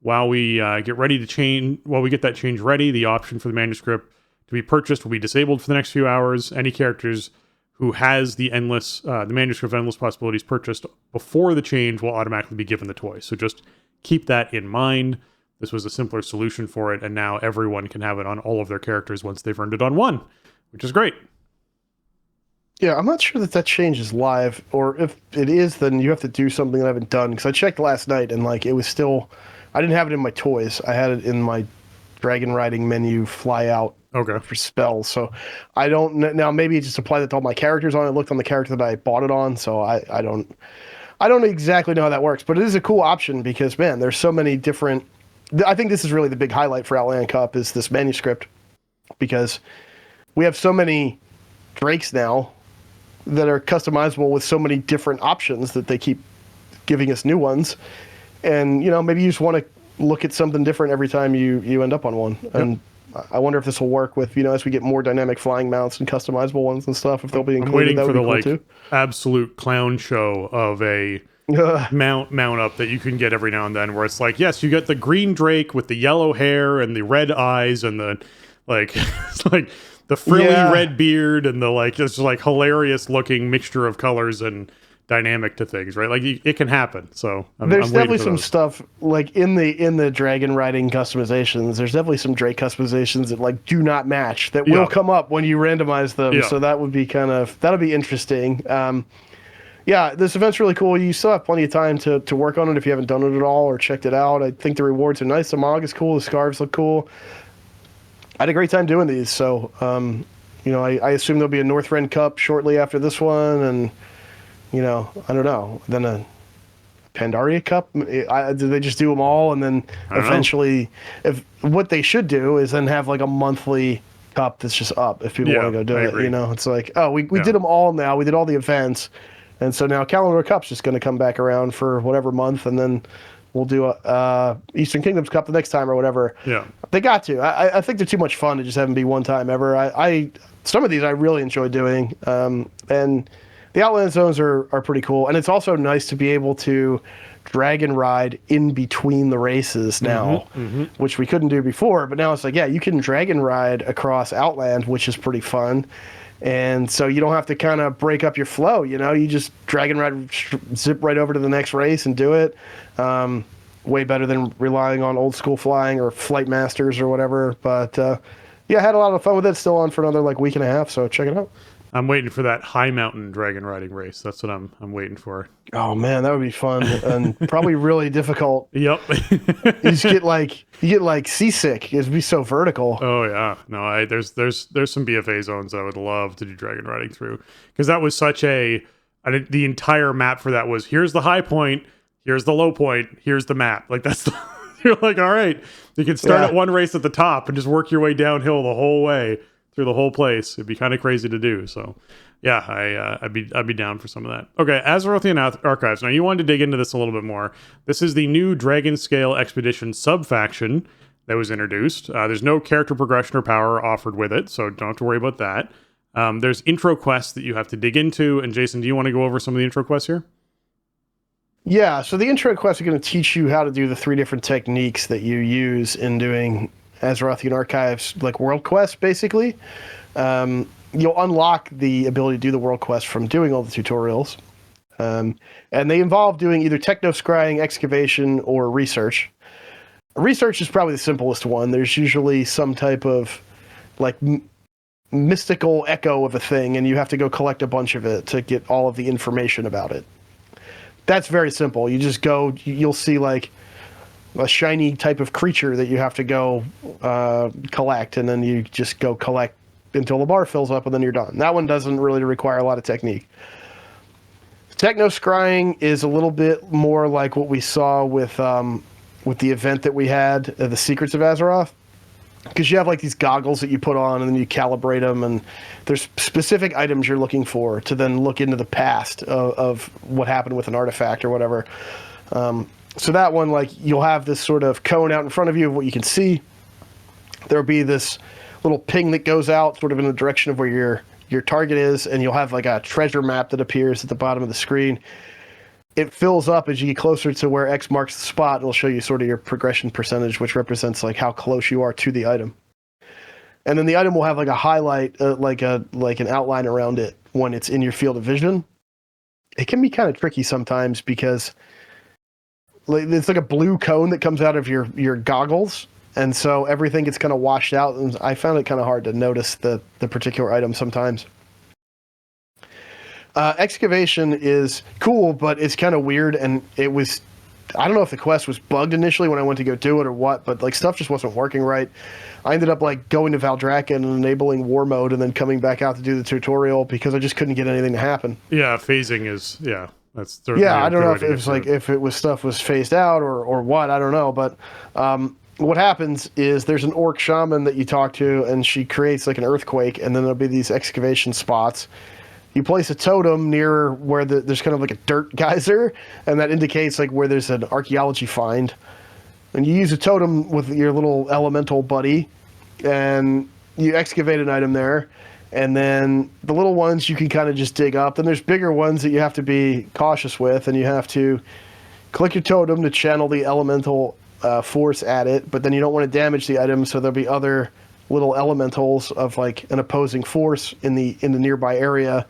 Speaker 2: While we get that change ready, the option for the Manuscript to be purchased will be disabled for the next few hours. Any characters who has the Manuscript of Endless Possibilities purchased before the change will automatically be given the toy. So just keep that in mind. This was a simpler solution for it, and now everyone can have it on all of their characters once they've earned it on one, which is great."
Speaker 3: Yeah, I'm not sure that change is live, or if it is, then you have to do something that I haven't done, because I checked last night, and it was still... I didn't have it in my toys. I had it in my dragon riding menu fly out for spells. So I don't know. Now, maybe just apply that to all my characters on it. I looked on the character that I bought it on, so I don't exactly know how that works, but it is a cool option because, man, there's so many different... I think this is really the big highlight for Outland Cup is this Manuscript, because we have so many Drakes now that are customizable with so many different options that they keep giving us new ones. And, maybe you just want to look at something different every time you end up on one. Yep. And I wonder if this will work with, as we get more dynamic flying mounts and customizable ones and stuff, if they'll be included.
Speaker 2: I'm waiting for the absolute clown show of a mount up that you can get every now and then, where it's like, yes, you get the green Drake with the yellow hair and the red eyes and the it's like the frilly red beard and the it's hilarious looking mixture of colors and dynamic to things, right? It can happen. So
Speaker 3: there's definitely some stuff in the dragon riding customizations. There's definitely some Drake customizations that do not match that will come up when you randomize them. So that would be that'll be interesting. This event's really cool. You still have plenty of time to work on it if you haven't done it at all or checked it out. I think the rewards are nice. The Mog is cool. The scarves look cool. I had a great time doing these. So, I assume there'll be a Northrend Cup shortly after this one, and I don't know. Then a Pandaria Cup? Do they just do them all? And then eventually, what they should do is then have a monthly cup that's just up if people want to go do it. Agree. It's we did them all now. We did all the events. And so now Kalimdor Cup's just going to come back around for whatever month, and then we'll do a Eastern Kingdoms Cup the next time or whatever.
Speaker 2: Yeah.
Speaker 3: They got to. I think they're too much fun to just have them be one time ever. Some of these I really enjoy doing. And the Outland Zones are pretty cool. And it's also nice to be able to dragon ride in between the races now, which we couldn't do before. But now it's you can dragon ride across Outland, which is pretty fun. And so you don't have to kind of break up your flow, you just dragon ride, zip right over to the next race and do it. Way better than relying on old school flying or flight masters or whatever. But I had a lot of fun with it. Still on for another week and a half, so check it out.
Speaker 2: I'm waiting for that high mountain dragon riding race. That's what I'm waiting for.
Speaker 3: Oh man, that would be fun and probably really difficult.
Speaker 2: Yep.
Speaker 3: You just get seasick. It'd be so vertical.
Speaker 2: Oh yeah. No, there's some BFA zones that I would love to do dragon riding through, because that was such the entire map for that was, here's the high point, here's the low point, here's the map. That's You're like, all right, you can start at one race at the top and just work your way downhill the whole way through the whole place. It'd be kind of crazy to do. So yeah, I'd be down for some of that. Okay, Azerothian Archives. Now you wanted to dig into this a little bit more. This is the new Dragon Scale Expedition sub-faction that was introduced. There's no character progression or power offered with it, so don't have to worry about that. There's intro quests that you have to dig into. And Jason, do you want to go over some of the intro quests here?
Speaker 3: Yeah, so the intro quests are going to teach you how to do the 3 different techniques that you use in doing Azerothian Archives, like world quests, basically. You'll unlock the ability to do the world quest from doing all the tutorials. And they involve doing either techno-scrying, excavation, or research. Research is probably the simplest one. There's usually some type of like mystical echo of a thing, and you have to go collect a bunch of it to get all of the information about it. That's very simple. You just go, you'll see like a shiny type of creature that you have to go collect, and then you just go collect until the bar fills up, and then you're done. That one doesn't really require a lot of technique. Techno-scrying is a little bit more like what we saw with the event that we had, the Secrets of Azeroth. Because you have like these goggles that you put on and then you calibrate them, and there's specific items you're looking for to then look into the past of what happened with an artifact or whatever. So that one, like, you'll have this sort of cone out in front of you of what you can see. There'll be this little ping that goes out sort of in the direction of where your target is, and you'll have like a treasure map that appears at the bottom of the screen. It fills up as you get closer to where X marks the spot. It'll show you sort of your progression percentage, which represents like how close you are to the item. And then the item will have like a highlight, like an outline around it when it's in your field of vision. It can be kind of tricky sometimes because it's like a blue cone that comes out of your goggles, and so everything gets kind of washed out. And I found it kind of hard to notice the particular item sometimes. Excavation is cool, but it's kind of weird, and I don't know if the quest was bugged initially when I went to go do it or what, but like stuff just wasn't working right. I ended up like going to Valdrakken and enabling war mode and then coming back out to do the tutorial because I just couldn't get anything to happen.
Speaker 2: Yeah, phasing is, that's
Speaker 3: I don't know if it was like if it was stuff was phased out or what, I don't know, but what happens is there's an orc shaman that you talk to, and she creates like an earthquake, and then there'll be these excavation spots. You place a totem near where there's kind of like a dirt geyser, and that indicates like where there's an archaeology find. And you use a totem with your little elemental buddy, and you excavate an item there. And then the little ones you can kind of just dig up. Then there's bigger ones that you have to be cautious with, and you have to click your totem to channel the elemental force at it, but then you don't want to damage the item, so there'll be other little elementals of like an opposing force in the nearby area.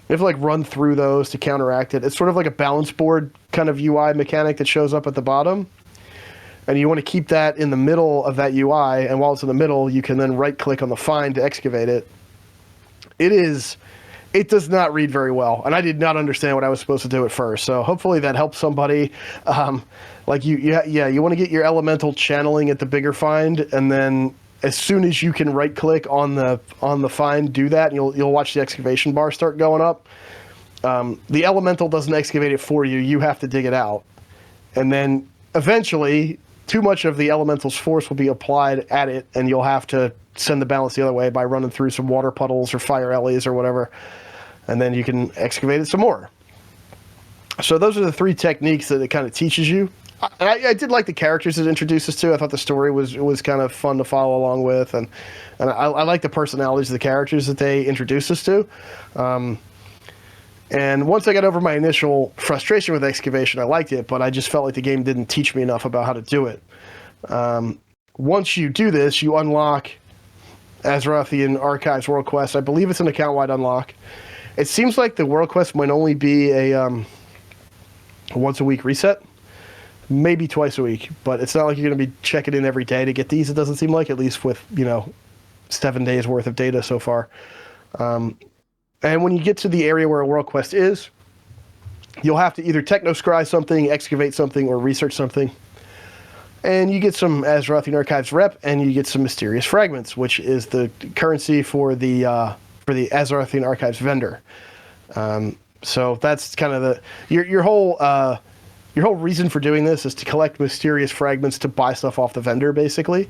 Speaker 3: You have to like run through those to counteract it. It's sort of like a balance board kind of UI mechanic that shows up at the bottom. And you want to keep that in the middle of that UI, and while it's in the middle, you can then right click on the find to excavate it. It does not read very well, and I did not understand what I was supposed to do at first. So hopefully that helps somebody. Like you want to get your elemental channeling at the bigger find, and then as soon as you can right click on the find, do that, and you'll watch the excavation bar start going up. The elemental doesn't excavate it for you; you have to dig it out, and then eventually, too much of the elemental's force will be applied at it, and you'll have to send the balance the other way by running through some water puddles or fire alleys or whatever, and then you can excavate it some more. So those are the 3 techniques that it kind of teaches you. I did like the characters it introduced us to. I thought the story was kind of fun to follow along with, and I like the personalities of the characters that they introduced us to. And once I got over my initial frustration with excavation, I liked it, but I just felt like the game didn't teach me enough about how to do it. Once you do this, you unlock Azerothian Archives World Quest. I believe it's an account-wide unlock. It seems like the World Quest might only be a once-a-week reset. Maybe twice a week, but it's not like you're going to be checking in every day to get these. It doesn't seem like, at least with 7 days worth of data so far. And when you get to the area where a world quest is, you'll have to either techno-scry something, excavate something, or research something. And you get some Azerothian Archives rep, and you get some mysterious fragments, which is the currency for the Azerothian Archives vendor. So that's kind of your whole your whole reason for doing this is to collect mysterious fragments to buy stuff off the vendor, basically.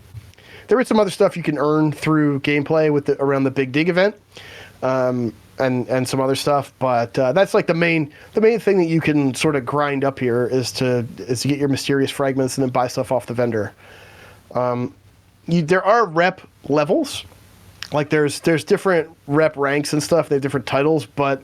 Speaker 3: There is some other stuff you can earn through gameplay with around the Big Dig event, and some other stuff, but that's like the main thing that you can sort of grind up here is to get your mysterious fragments and then buy stuff off the vendor. There are rep levels, like there's different rep ranks and stuff. They have different titles, but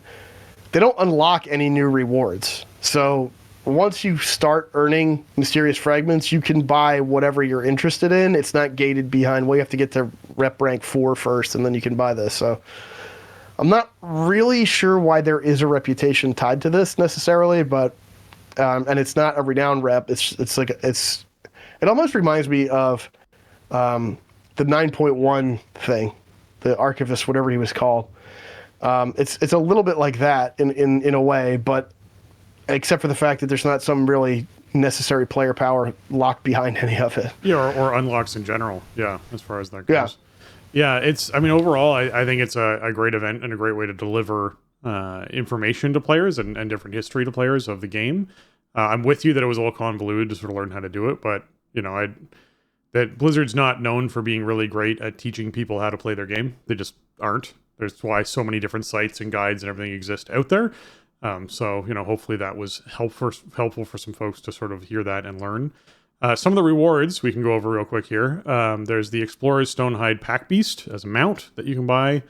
Speaker 3: they don't unlock any new rewards. So once you start earning mysterious fragments, you can buy whatever you're interested in. It's not gated behind, well, you have to get to rep rank 4 first, and then you can buy this. So I'm not really sure why there is a reputation tied to this necessarily, but and it's not a renowned rep. It almost reminds me of the 9.1 thing, the Archivist, whatever he was called. It's a little bit like that in a way, but except for the fact that there's not some really necessary player power locked behind any of it.
Speaker 2: Yeah, or unlocks in general. Yeah, as far as that goes. Yeah, overall, I think it's a great event and a great way to deliver information to players and different history to players of the game. I'm with you that it was a little convoluted to sort of learn how to do it, but, that Blizzard's not known for being really great at teaching people how to play their game. They just aren't. There's why so many different sites and guides and everything exist out there. So, hopefully that was helpful for some folks to sort of hear that and learn. Some of the rewards we can go over real quick here. There's the Explorer's Stonehide Pack Beast as a mount that you can buy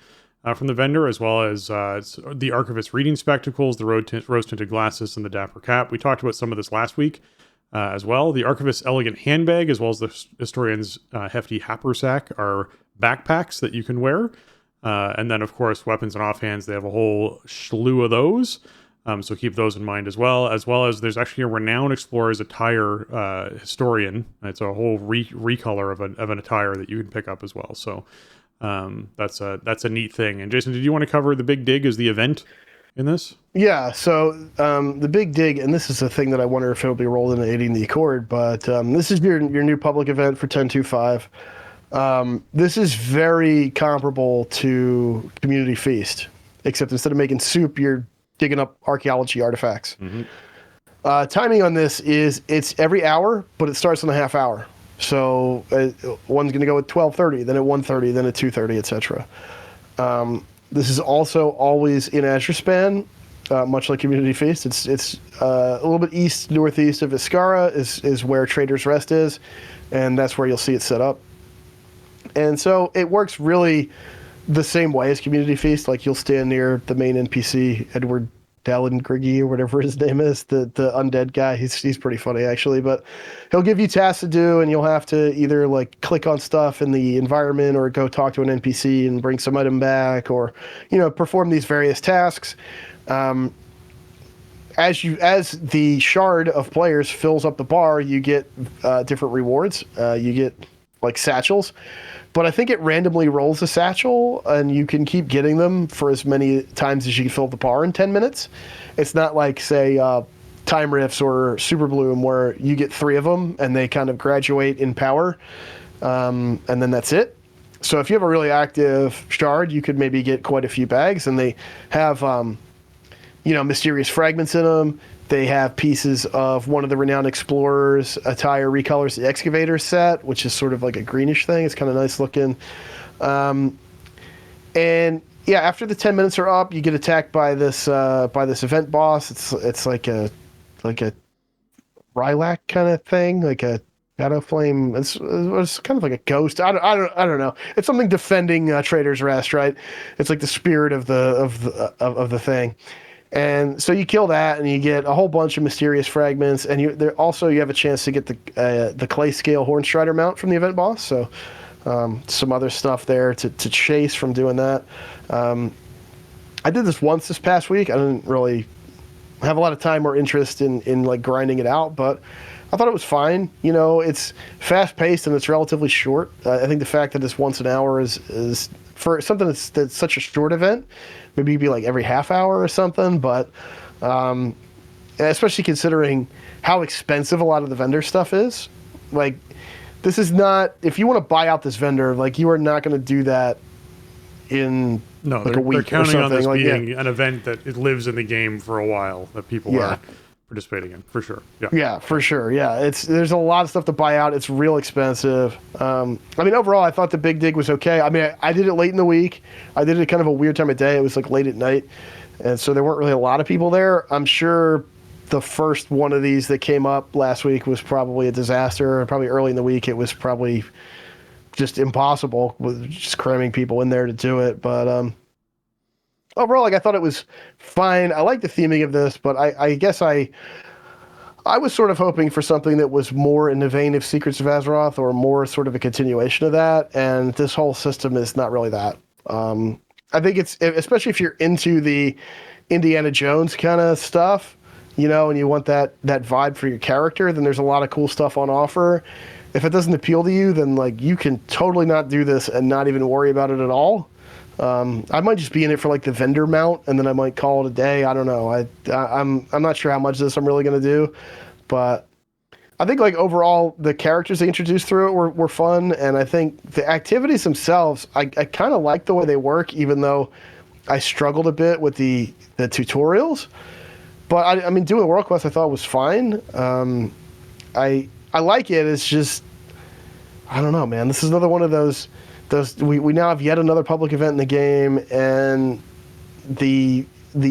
Speaker 2: from the vendor, as well as the Archivist Reading Spectacles, the Rose-Tinted Glasses, and the Dapper Cap. We talked about some of this last week as well. The Archivist's Elegant Handbag, as well as the Historian's Hefty Haversack are backpacks that you can wear. And then, of course, weapons and offhands. They have a whole slew of those. So keep those in mind as well as there's actually a Renowned Explorer's Attire Historian. It's a whole recolor of an attire that you can pick up as well. So that's a neat thing. And Jason, did you want to cover the Big Dig as the event in this?
Speaker 3: Yeah, so the Big Dig, and this is a thing that I wonder if it'll be rolled into 80 in the Accord, but this is your new public event for 10.25. This is very comparable to Community Feast, except instead of making soup, you're digging up archaeology artifacts. Mm-hmm. Timing on this is it's every hour, but it starts in a half hour. So one's going to go at 12:30, then at 1:30, then at 2:30, etc. This is also always in Azure Span, much like Community Feast. It's a little bit northeast of Iskara is where Trader's Rest is, and that's where you'll see it set up. And so it works really the same way as Community Feast. Like, you'll stand near the main NPC, Edward Dallengriggy or whatever his name is, the undead guy. He's pretty funny, actually, but he'll give you tasks to do, and you'll have to either like click on stuff in the environment or go talk to an NPC and bring some item back, or perform these various tasks. As the shard of players fills up the bar, you get different rewards. You get like satchels, but I think it randomly rolls a satchel, and you can keep getting them for as many times as you can fill the bar in 10 minutes. It's not like, say, Time Rifts or Super Bloom, where you get 3 of them and they kind of graduate in power, and then that's it. So if you have a really active shard, you could maybe get quite a few bags, and they have mysterious fragments in them. They have pieces of one of the Renowned Explorers Attire recolors, the Excavator set, which is sort of like a greenish thing. It's kind of nice looking. And yeah, after the 10 minutes are up, you get attacked by this event boss. It's like a Rylak kind of thing, like a Shadow Flame. It's kind of like a ghost. I don't know. It's something defending Trader's Rest, right? It's like the spirit of the thing. And so you kill that, and you get a whole bunch of mysterious fragments, and you have a chance to get the clay scale Hornstrider mount from the event boss. So some other stuff there to chase from doing that. I did this once this past week. I didn't really have a lot of time or interest in like grinding it out, but I thought it was fine. It's fast paced and it's relatively short. I think the fact that it's once an hour is for something that's such a short event. Maybe it'd be like every half hour or something, but especially considering how expensive a lot of the vendor stuff is. Like, this is not, if you want to buy out this vendor, like, you are not going to do that in a week.
Speaker 2: They're counting
Speaker 3: or
Speaker 2: on this
Speaker 3: like,
Speaker 2: being an event that it lives in the game for a while, that people are participating in, for sure.
Speaker 3: Yeah, for sure. Yeah, there's a lot of stuff to buy out. It's real expensive. I mean, overall, I thought the Big Dig was okay. I mean, I did it late in the week. I did it kind of a weird time of day. It was like late at night, and so there weren't really a lot of people there. I'm sure the first one of these that came up last week was probably a disaster. Probably early in the week, it was probably just impossible with just cramming people in there to do it. But overall, like, I thought it was fine. I like the theming of this, but I guess I was sort of hoping for something that was more in the vein of Secrets of Azeroth, or more sort of a continuation of that. And this whole system is not really that. I think it's, especially if you're into the Indiana Jones kind of stuff, you know, and you want that vibe for your character, then there's a lot of cool stuff on offer. If it doesn't appeal to you, then like you can totally not do this and not even worry about it at all. I might just be in it for like the vendor mount, and then I might call it a day. I don't know. I'm not sure how much of this I'm really going to do, but I think like overall the characters they introduced through it were fun, and I think the activities themselves, I kind of like the way they work, even though I struggled a bit with the tutorials. But I mean, doing World Quest I thought was fine. I like it. It's just, I don't know, man. This is another one of those we now have yet another public event in the game, and the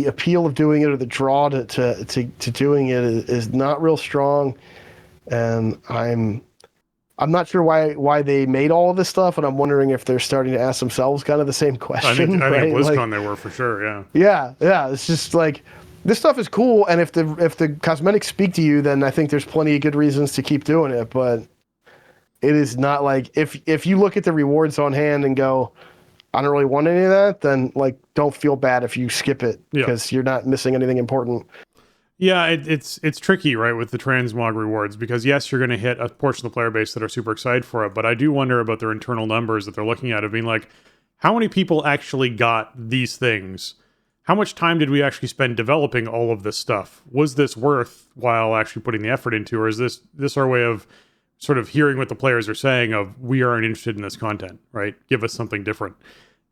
Speaker 3: appeal of doing it, or the draw to doing it, is not real strong. And I'm not sure why they made all of this stuff, and I'm wondering if they're starting to ask themselves kind of the same question.
Speaker 2: I think
Speaker 3: right?
Speaker 2: at BlizzCon they were, for sure. Yeah.
Speaker 3: Yeah. It's just like, this stuff is cool, and if the cosmetics speak to you, then I think there's plenty of good reasons to keep doing it. But it is not like, if you look at the rewards on hand and go, I don't really want any of that, then like, don't feel bad if you skip it, because you're not missing anything important.
Speaker 2: Yeah, it's tricky, right, with the transmog rewards, because yes, you're going to hit a portion of the player base that are super excited for it, but I do wonder about their internal numbers that they're looking at, of being like, how many people actually got these things? How much time did we actually spend developing all of this stuff? Was this worthwhile actually putting the effort into, or is this our way of sort of hearing what the players are saying of, we aren't interested in this content, right? Give us something different,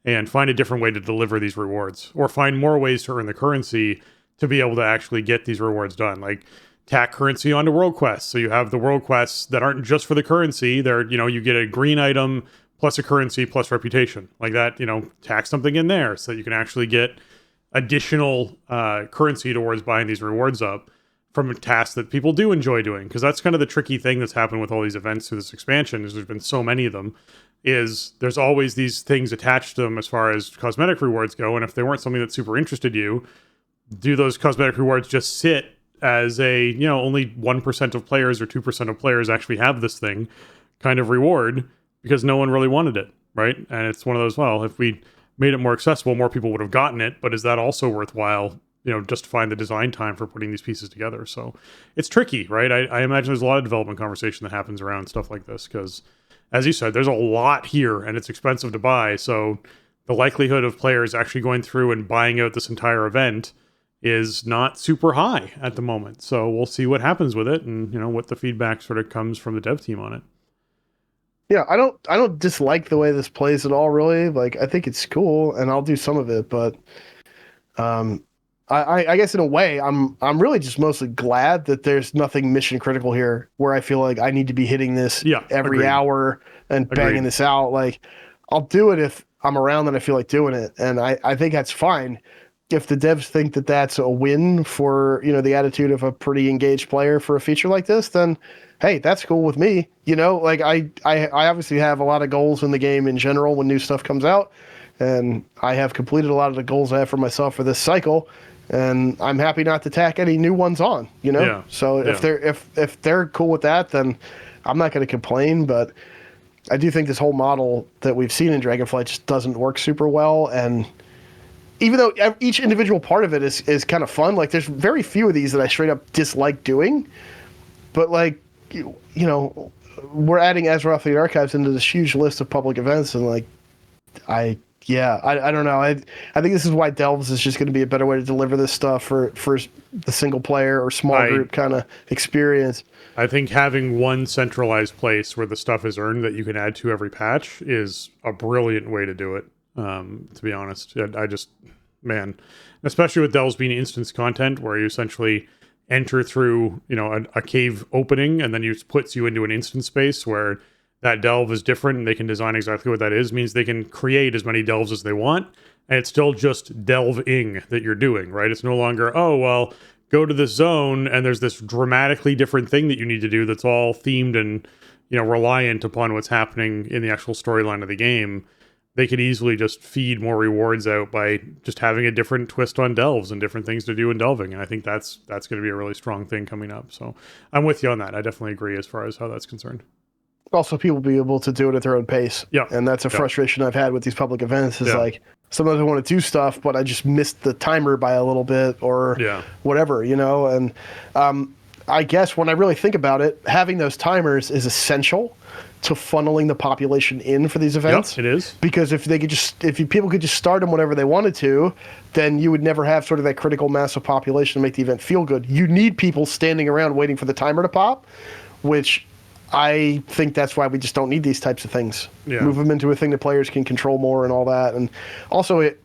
Speaker 2: and find a different way to deliver these rewards, or find more ways to earn the currency to be able to actually get these rewards done. Like, tack currency onto world quests. So you have the world quests that aren't just for the currency. They're, you know, you get a green item plus a currency plus reputation, like that, you know, tack something in there so that you can actually get additional currency towards buying these rewards up from tasks that people do enjoy doing. Because that's kind of the tricky thing that's happened with all these events through this expansion, is there's been so many of them, is there's always these things attached to them as far as cosmetic rewards go. And if they weren't something that super interested you, do those cosmetic rewards just sit as a, you know, only 1% of players or 2% of players actually have this thing kind of reward, because no one really wanted it, right? And it's one of those, well, if we made it more accessible, more people would have gotten it, but is that also worthwhile, you know, justifying the design time for putting these pieces together? So it's tricky, right? I imagine there's a lot of development conversation that happens around stuff like this, because as you said, there's a lot here and it's expensive to buy. So the likelihood of players actually going through and buying out this entire event is not super high at the moment. So we'll see what happens with it, and, you know, what the feedback sort of comes from the dev team on it.
Speaker 3: Yeah, I don't dislike the way this plays at all, really. Like, I think it's cool, and I'll do some of it, but I guess in a way, I'm really just mostly glad that there's nothing mission critical here, where I feel like I need to be hitting this every
Speaker 2: agreed.
Speaker 3: hour and banging this out. Like, I'll do it if I'm around and I feel like doing it, and I think that's fine. If the devs think that that's a win for, you know, the attitude of a pretty engaged player for a feature like this, then hey, that's cool with me. You know, like I obviously have a lot of goals in the game in general when new stuff comes out, and I have completed a lot of the goals I have for myself for this cycle, and I'm happy not to tack any new ones on, you know?
Speaker 2: Yeah.
Speaker 3: So if they're cool with that, then I'm not going to complain, but I do think this whole model that we've seen in Dragonflight just doesn't work super well. And even though each individual part of it is kind of fun, like there's very few of these that I straight up dislike doing, but like, you know, we're adding Azeroth the Archives into this huge list of public events, and like, I don't know. I think this is why Delves is just going to be a better way to deliver this stuff for the single player or small group kind of experience.
Speaker 2: I think having one centralized place where the stuff is earned that you can add to every patch is a brilliant way to do it. To be honest, I just, man, especially with Delves being instance content, where you essentially enter through, a cave opening, and then it puts you into an instant space where that delve is different and they can design exactly what that is, means they can create as many delves as they want. And it's still just delving that you're doing, right? It's no longer, oh, well, go to this zone and there's this dramatically different thing that you need to do that's all themed and, reliant upon what's happening in the actual storyline of the game. They could easily just feed more rewards out by just having a different twist on delves and different things to do in delving. And I think that's going to be a really strong thing coming up. So I'm with you on that. I definitely agree as far as how that's concerned.
Speaker 3: Also, people be able to do it at their own pace.
Speaker 2: Yeah.
Speaker 3: And that's a frustration I've had with these public events is like, sometimes I want to do stuff, but I just missed the timer by a little bit or whatever, And I guess when I really think about it, having those timers is essential to funneling the population in for these events.
Speaker 2: Yep, it is.
Speaker 3: Because if people could just start them whenever they wanted to, then you would never have sort of that critical mass of population to make the event feel good. You need people standing around waiting for the timer to pop, which I think that's why we just don't need these types of things.
Speaker 2: Yeah.
Speaker 3: Move them into a thing that players can control more and all that. And also it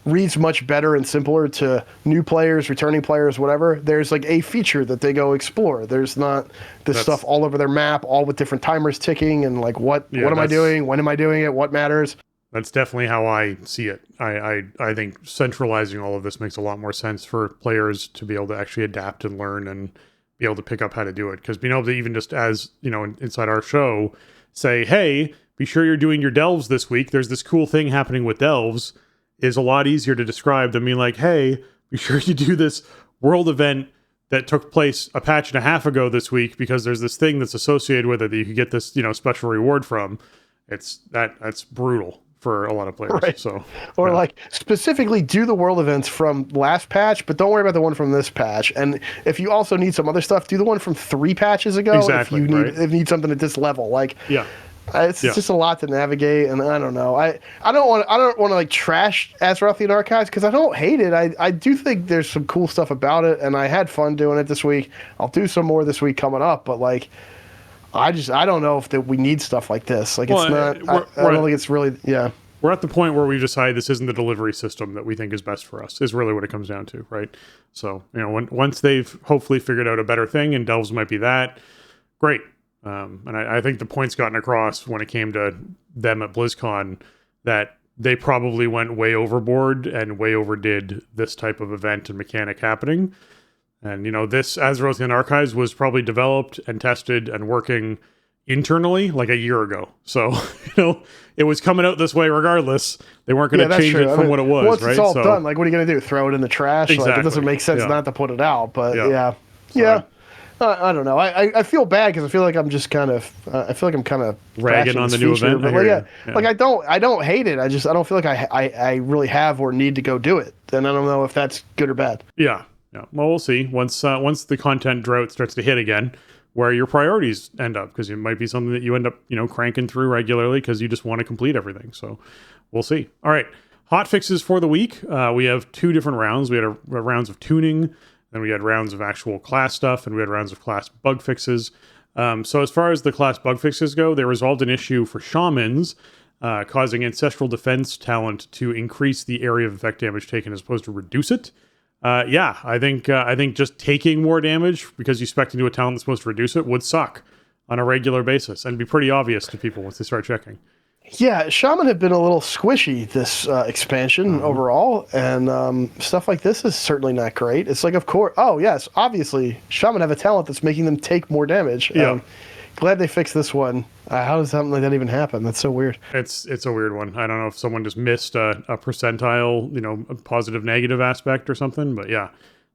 Speaker 3: reads much better and simpler to new players, returning players, whatever. There's like a feature that they go explore. There's not this stuff all over their map, all with different timers ticking and like what am I doing? When am I doing it? What matters?
Speaker 2: That's definitely how I see it. I think centralizing all of this makes a lot more sense for players to be able to actually adapt and learn and be able to pick up how to do it. Because being able to even just, as inside our show, say, hey, be sure you're doing your delves this week. There's this cool thing happening with delves, is a lot easier to describe than being like, hey, be sure you do this world event that took place a patch and a half ago this week because there's this thing that's associated with it that you could get this, special reward from. That's brutal for a lot of players.
Speaker 3: Right.
Speaker 2: So,
Speaker 3: or like specifically do the world events from last patch, but don't worry about the one from this patch. And if you also need some other stuff, do the one from 3 patches ago.
Speaker 2: Exactly,
Speaker 3: if you need something at this level, like it's just a lot to navigate. And I don't know. I don't want to like trash Azeroth Archives because I don't hate it. I do think there's some cool stuff about it, and I had fun doing it this week. I'll do some more this week coming up, but like. I don't know if we need stuff like this. Like, it's not. I don't think it's really. Yeah.
Speaker 2: We're at the point where we've decided this isn't the delivery system that we think is best for us. Is really what it comes down to, right? So once they've hopefully figured out a better thing, and delves might be that, great. And I think the point's gotten across when it came to them at BlizzCon that they probably went way overboard and way overdid this type of event and mechanic happening. And, this Azeroth Archives was probably developed and tested and working internally like a year ago. So, it was coming out this way regardless. They weren't going to change it from what it was,
Speaker 3: once
Speaker 2: right?
Speaker 3: It's all done, like, what are you going to do? Throw it in the trash?
Speaker 2: Exactly.
Speaker 3: Like, it doesn't make sense not to put it out, but I feel bad because I feel like I'm just kind of,
Speaker 2: ragging on the new event.
Speaker 3: But like I don't hate it. I don't feel like I really have or need to go do it. And I don't know if that's good or bad.
Speaker 2: Yeah. Yeah. Well, we'll see once the content drought starts to hit again, where your priorities end up, because it might be something that you end up, cranking through regularly because you just want to complete everything. So we'll see. All right. Hot fixes for the week. We have 2 different rounds. We had a rounds of tuning, then we had rounds of actual class stuff, and we had rounds of class bug fixes. So as far as the class bug fixes go, they resolved an issue for shamans, causing ancestral defense talent to increase the area of effect damage taken as opposed to reduce it. I think just taking more damage because you spec into a talent that's supposed to reduce it would suck on a regular basis and be pretty obvious to people once they start checking.
Speaker 3: Yeah, Shaman have been a little squishy this expansion overall, and stuff like this is certainly not great. It's like, of course, obviously, Shaman have a talent that's making them take more damage.
Speaker 2: Yeah.
Speaker 3: Glad they fixed this one. How does something like that even happen? That's so weird.
Speaker 2: It's a weird one. I don't know if someone just missed a percentile, a positive negative aspect or something, but yeah,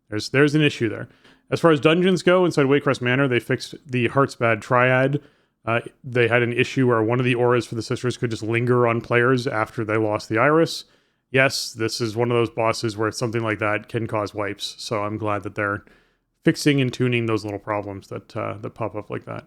Speaker 2: there's an issue there. As far as dungeons go, inside Waycrest Manor, they fixed the Heartsbad Triad. They had an issue where one of the auras for the sisters could just linger on players after they lost the iris. Yes, this is one of those bosses where something like that can cause wipes, so I'm glad that they're fixing and tuning those little problems that pop up like that.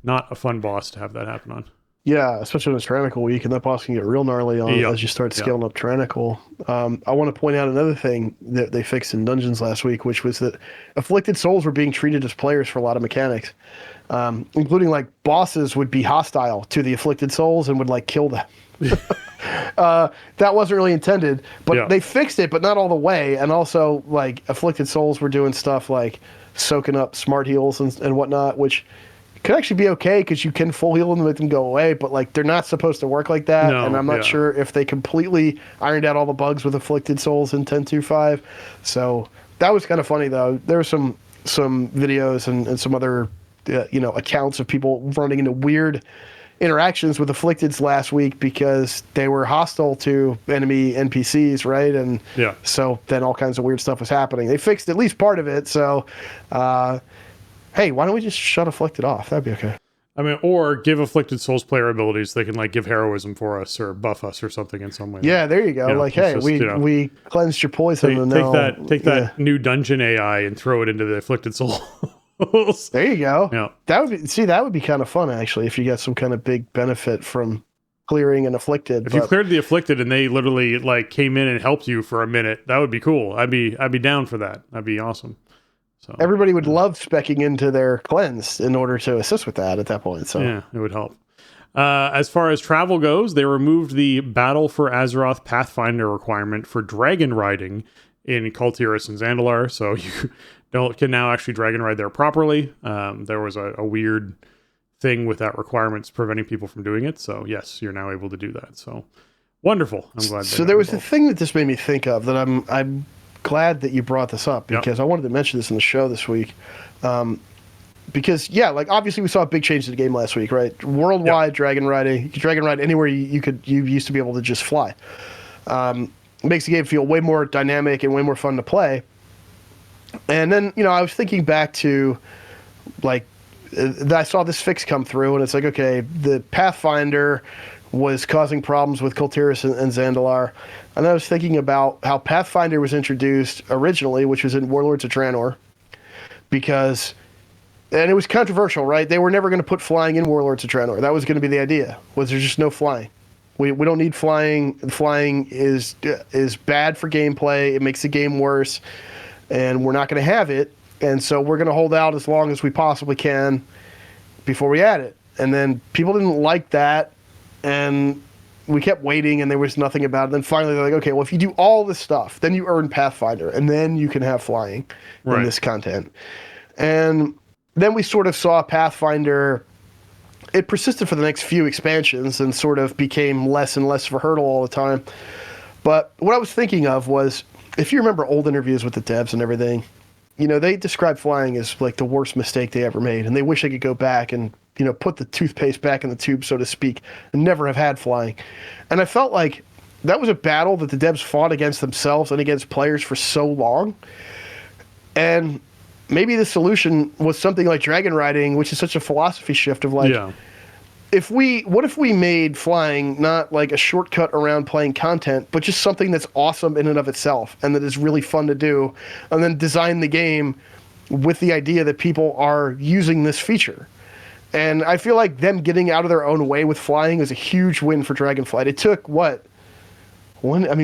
Speaker 2: Not a fun boss to have that happen on.
Speaker 3: Yeah, especially when it's Tyrannical week, and that boss can get real gnarly on as you start scaling up Tyrannical. I want to point out another thing that they fixed in Dungeons last week, which was that Afflicted Souls were being treated as players for a lot of mechanics, including like bosses would be hostile to the Afflicted Souls and would like kill them. That wasn't really intended, but they fixed it, but not all the way. And also, like, Afflicted Souls were doing stuff like soaking up smart heals and whatnot, which could actually be okay because you can full heal them and make them go away, but like they're not supposed to work like that.
Speaker 2: No,
Speaker 3: and I'm not sure if they completely ironed out all the bugs with Afflicted Souls in 10.2.5. So that was kind of funny though. There were some videos and some other accounts of people running into weird interactions with Afflicteds last week because they were hostile to enemy NPCs, right? And so then all kinds of weird stuff was happening. They fixed at least part of it, so hey, why don't we just shut Afflicted off? That'd be okay.
Speaker 2: I mean, or give Afflicted Souls player abilities. They can like give heroism for us or buff us or something in some way.
Speaker 3: Yeah, there you go. Like, hey, just, we cleansed your poison.
Speaker 2: Take that new dungeon AI and throw it into the Afflicted Souls.
Speaker 3: There you go.
Speaker 2: Yeah.
Speaker 3: That would be kind of fun actually if you got some kind of big benefit from clearing an Afflicted.
Speaker 2: If you cleared the Afflicted and they literally like came in and helped you for a minute, that would be cool. I'd be down for that. That'd be awesome. So
Speaker 3: everybody would love speccing into their cleanse in order to assist with that at that point. So
Speaker 2: yeah, it would help. As far as travel goes, they removed the Battle for Azeroth Pathfinder requirement for dragon riding in Kul Tiras and Zandalar, so you can now actually dragon ride there properly. There was a weird thing with that requirements preventing people from doing it, so yes, you're now able to do that. So wonderful. I'm glad.
Speaker 3: So there was a thing that this made me think of that I'm glad that you brought this up because I wanted to mention this in the show this week. Because like obviously we saw a big change to the game last week, right? Worldwide dragon riding. You can dragon ride anywhere you used to be able to just fly. It makes the game feel way more dynamic and way more fun to play. And then, I was thinking back to like I saw this fix come through and it's like, okay, the Pathfinder was causing problems with Kul Tiras and Zandalar. And I was thinking about how Pathfinder was introduced originally, which was in Warlords of Draenor, and it was controversial, right? They were never going to put flying in Warlords of Draenor. That was going to be the idea, was there's just no flying. We don't need flying. Flying is bad for gameplay. It makes the game worse, and we're not going to have it. And so we're going to hold out as long as we possibly can before we add it. And then people didn't like that, and we kept waiting, and there was nothing about it. Then finally, they're like, okay, well, if you do all this stuff, then you earn Pathfinder, and then you can have flying in this content. And then we sort of saw Pathfinder. It persisted for the next few expansions and sort of became less and less of a hurdle all the time. But what I was thinking of was, if you remember old interviews with the devs and everything, they described flying as like the worst mistake they ever made, and they wish they could go back and put the toothpaste back in the tube, so to speak, and never have had flying. And I felt like that was a battle that the devs fought against themselves and against players for so long. And maybe the solution was something like dragon riding, which is such a philosophy shift of like, what if we made flying not like a shortcut around playing content, but just something that's awesome in and of itself and that is really fun to do, and then design the game with the idea that people are using this feature. And I feel like them getting out of their own way with flying is a huge win for Dragonflight. It took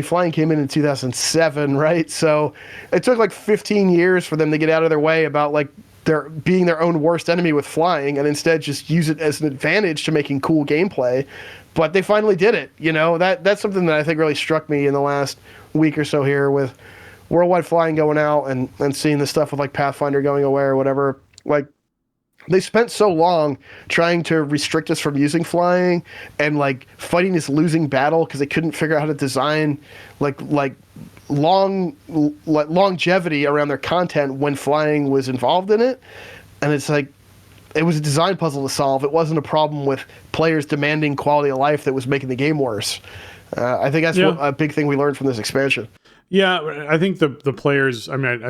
Speaker 3: flying came in 2007, right? So it took like 15 years for them to get out of their way about like being their own worst enemy with flying, and instead just use it as an advantage to making cool gameplay. But they finally did it. That's something that I think really struck me in the last week or so here with worldwide flying going out and seeing the stuff with like Pathfinder going away or whatever. Like, they spent so long trying to restrict us from using flying and like fighting this losing battle because they couldn't figure out how to design like longevity around their content when flying was involved in it. And it's like, it was a design puzzle to solve. It wasn't a problem with players demanding quality of life that was making the game worse. I think that's a big thing we learned from this expansion.
Speaker 2: Yeah, I think the players,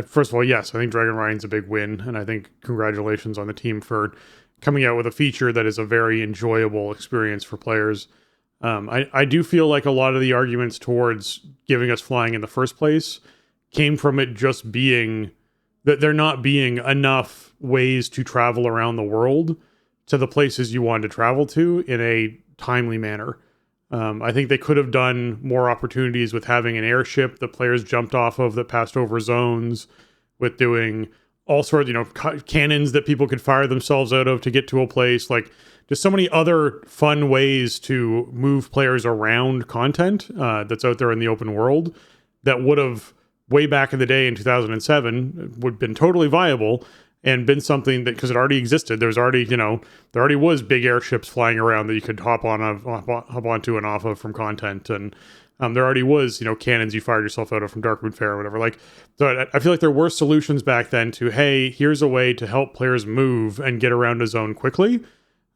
Speaker 2: first of all, yes, I think Dragon Riding's a big win, and I think congratulations on the team for coming out with a feature that is a very enjoyable experience for players. I do feel like a lot of the arguments towards giving us flying in the first place came from it just being that there not being enough ways to travel around the world to the places you wanted to travel to in a timely manner. I think they could have done more opportunities with having an airship that players jumped off of that passed over zones, with doing all sorts, cannons that people could fire themselves out of to get to a place. Like, just so many other fun ways to move players around content that's out there in the open world that would have, way back in the day in 2007, would have been totally viable. and been something that, because it already existed, there already was big airships flying around that you could hop onto and off of from content, and there already was, cannons you fired yourself out of from Darkmoon Faire or whatever. Like, so I feel like there were solutions back then to, hey, here's a way to help players move and get around a zone quickly,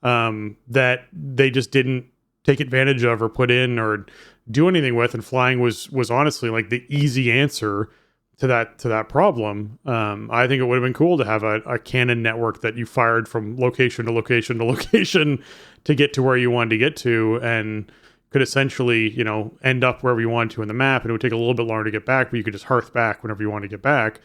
Speaker 2: that they just didn't take advantage of or put in or do anything with. And flying was honestly like the easy answer to that problem. I think it would have been cool to have a cannon network that you fired from location to location to location to get to where you wanted to get to, and could essentially, end up wherever you wanted to in the map, and it would take a little bit longer to get back, but you could just hearth back whenever you want to get back.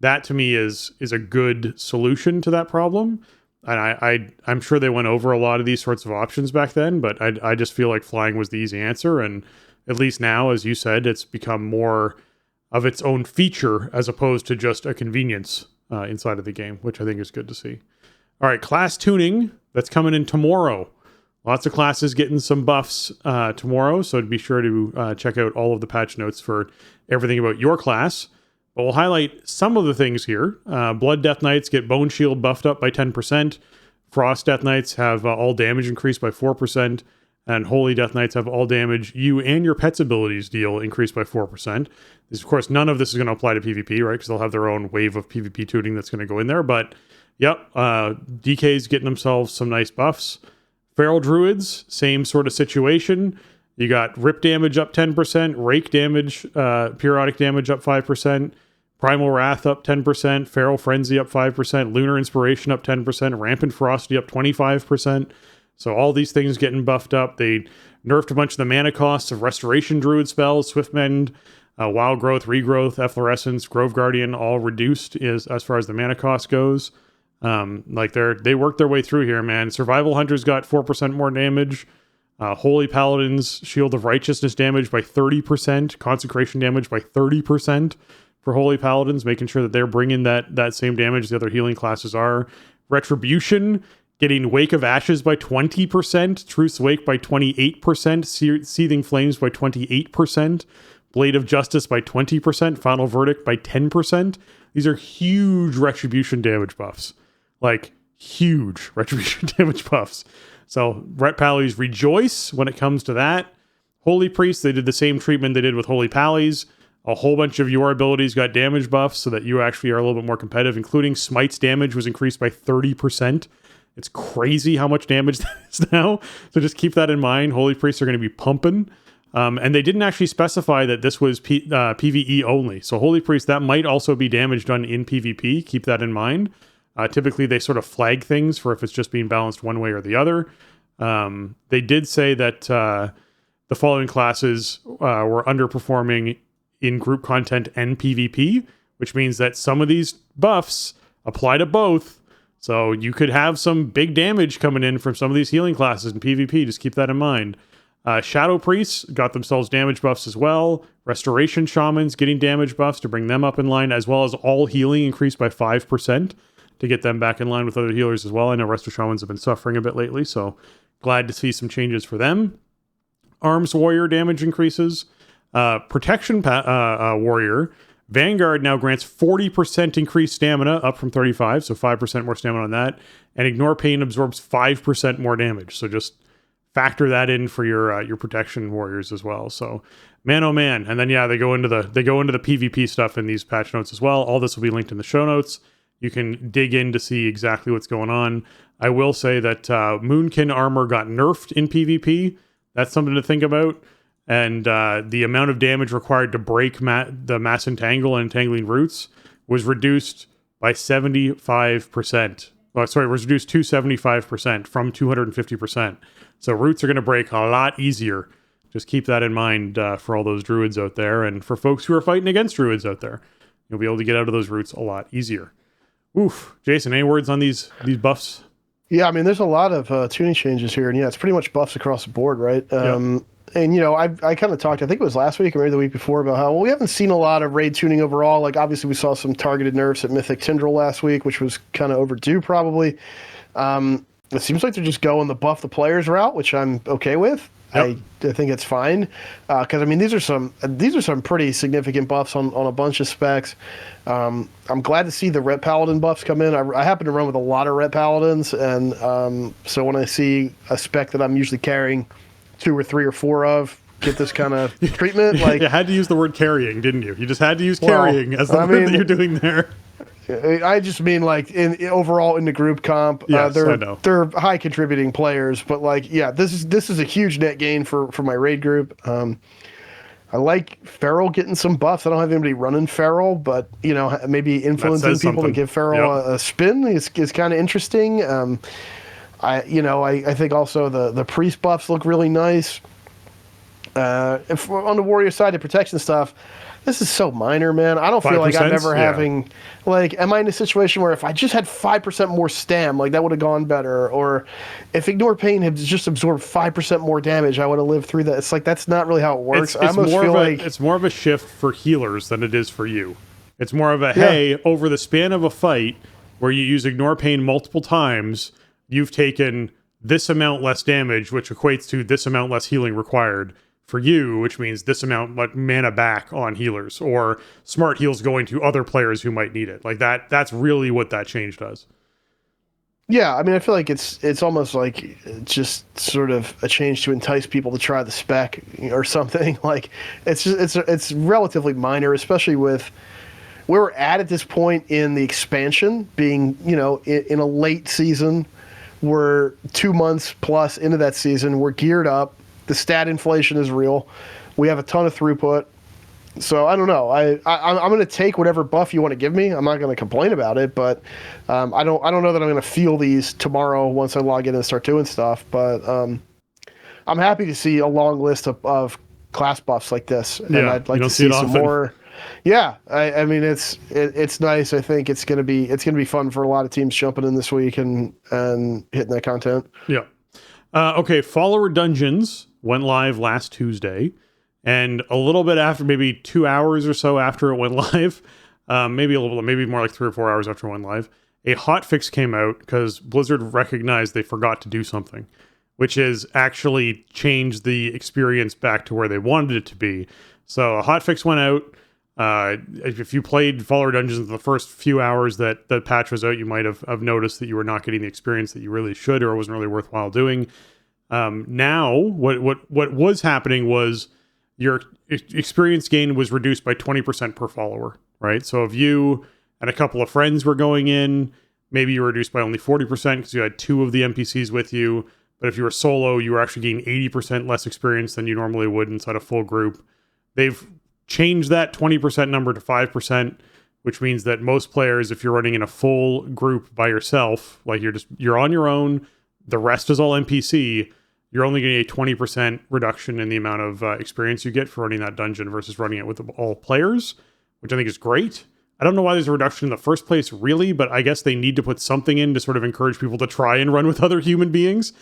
Speaker 2: That to me is a good solution to that problem. And I'm sure they went over a lot of these sorts of options back then, but I just feel like flying was the easy answer. And at least now, as you said, it's become more of its own feature as opposed to just a convenience inside of the game, which I think is good to see. All right, class tuning, that's coming in tomorrow. Lots of classes getting some buffs tomorrow, so be sure to check out all of the patch notes for everything about your class. But we'll highlight some of the things here. Blood Death Knights get Bone Shield buffed up by 10%. Frost Death Knights have all damage increased by 4%. And Holy Death Knights have all damage you and your pet's abilities deal increased by 4%. Of course, none of this is going to apply to PvP, right? Because they'll have their own wave of PvP tuning that's going to go in there. But, yep, DK's getting themselves some nice buffs. Feral Druids, same sort of situation. You got Rip damage up 10%, Rake damage, periodic damage up 5%, Primal Wrath up 10%, Feral Frenzy up 5%, Lunar Inspiration up 10%, Rampant Ferocity up 25%. So all these things getting buffed up. They nerfed a bunch of the mana costs of Restoration Druid spells, Swiftmend, Wild Growth, Regrowth, Efflorescence, Grove Guardian, all reduced as far as the mana cost goes. They worked their way through here, man. Survival Hunters got 4% more damage. Holy Paladins, Shield of Righteousness damage by 30%. Consecration damage by 30% for Holy Paladins, making sure that they're bringing that same damage the other healing classes are. Retribution, getting Wake of Ashes by 20%. Truth's Wake by 28%. Seething Flames by 28%. Blade of Justice by 20%. Final Verdict by 10%. These are huge Retribution damage buffs. Like, huge Retribution damage buffs. So, Ret Pallies rejoice when it comes to that. Holy Priests, they did the same treatment they did with Holy Pallies. A whole bunch of your abilities got damage buffs so that you actually are a little bit more competitive, including Smite's damage was increased by 30%. It's crazy how much damage that is now. So just keep that in mind. Holy Priests are going to be pumping. And they didn't actually specify that this was PvE only. So Holy Priest, that might also be damage done in PvP. Keep that in mind. Typically, they sort of flag things for if it's just being balanced one way or the other. They did say that the following classes were underperforming in group content and PvP, which means that some of these buffs apply to both. So you could have some big damage coming in from some of these healing classes in PvP. Just keep that in mind. Shadow Priests got themselves damage buffs as well. Restoration Shamans getting damage buffs to bring them up in line, as well as all healing increased by 5% to get them back in line with other healers as well. I know Resto Shamans have been suffering a bit lately, so glad to see some changes for them. Arms Warrior damage increases. Protection Warrior. Vanguard now grants 40% increased stamina, up from 35, so 5% more stamina on that. And Ignore Pain absorbs 5% more damage, so just factor that in for your protection warriors as well. So, man, oh man. And then they go into the PvP stuff in these patch notes as well. All this will be linked in the show notes. You can dig in to see exactly what's going on. I will say that Moonkin armor got nerfed in PvP. That's something to think about. And the amount of damage required to break the Mass Entangle and Entangling Roots was reduced by 75%. Was reduced to 75% from 250%. So roots are going to break a lot easier. Just keep that in mind for all those druids out there. And for folks who are fighting against druids out there, you'll be able to get out of those roots a lot easier. Oof. Jason, any words on these buffs?
Speaker 3: Yeah, I mean, there's a lot of tuning changes here. And yeah, it's pretty much buffs across the board, right?
Speaker 2: Yep.
Speaker 3: And, I kind of talked, I think it was last week or maybe the week before, about how we haven't seen a lot of raid tuning overall. Like, obviously, we saw some targeted nerfs at Mythic Tindral last week, which was kind of overdue, probably. It seems like they're just going the buff the players route, which I'm okay with. I think it's fine because I mean these are some pretty significant buffs on a bunch of specs. I'm glad to see the Ret Paladin buffs come in. I happen to run with a lot of Ret Paladins, and so when I see a spec that I'm usually carrying 2 or 3 or 4 of get this kind of treatment, like
Speaker 2: you had to use the word carrying, didn't you? You just had to use carrying as the word that you're doing there.
Speaker 3: I just mean like in overall in the group comp,
Speaker 2: yes, I know.
Speaker 3: They're high contributing players, but like this is a huge net gain for my raid group. I like Feral getting some buffs. I don't have anybody running Feral, but maybe influencing people to give Feral a spin is kind of interesting. I think also the priest buffs look really nice. If on the warrior side, the protection stuff, this is so minor, man. I don't feel like I'm ever having, like, am I in a situation where if I just had 5% more stam, like that would have gone better? Or if Ignore Pain had just absorbed 5% more damage, I would have lived through that. It's like, that's not really how it works.
Speaker 2: It's more of a shift for healers than it is for you. It's more of a, hey, over the span of a fight where you use Ignore Pain multiple times, you've taken this amount less damage, which equates to this amount less healing required for you, which means this amount like mana back on healers, or smart heals going to other players who might need it. Like that's really what that change does.
Speaker 3: Yeah, I mean, I feel like it's almost like just sort of a change to entice people to try the spec or something. Like it's relatively minor, especially with where we're at this point in the expansion, being in a late season. We're 2 months plus into that season. We're geared up. The stat inflation is real. We have a ton of throughput. So I don't know. I'm going to take whatever buff you want to give me. I'm not going to complain about it, but I don't know that I'm going to feel these tomorrow once I log in and start doing stuff. But I'm happy to see a long list of class buffs like this, and I'd like to see some more. Yeah, I mean it's nice. I think it's gonna be fun for a lot of teams jumping in this week and hitting that content.
Speaker 2: Yeah. Okay, Follower Dungeons went live last Tuesday, and a little bit after, maybe 2 hours or so after it went live, maybe more like 3 or 4 hours after it went live, a hotfix came out because Blizzard recognized they forgot to do something, which is actually change the experience back to where they wanted it to be. So a hotfix went out. If you played Follower Dungeons in the first few hours that the patch was out, you might have noticed that you were not getting the experience that you really should, or it wasn't really worthwhile doing. Now, what was happening was your experience gain was reduced by 20% per follower, right? So if you and a couple of friends were going in, maybe you were reduced by only 40% because you had 2 of the NPCs with you. But if you were solo, you were actually getting 80% less experience than you normally would inside a full group. They've changed that 20% number to 5%, which means that most players, if you're running in a full group by yourself, like you're on your own, the rest is all NPC, you're only getting a 20% reduction in the amount of experience you get for running that dungeon versus running it with all players, which I think is great. I don't know why there's a reduction in the first place, really, but I guess they need to put something in to sort of encourage people to try and run with other human beings.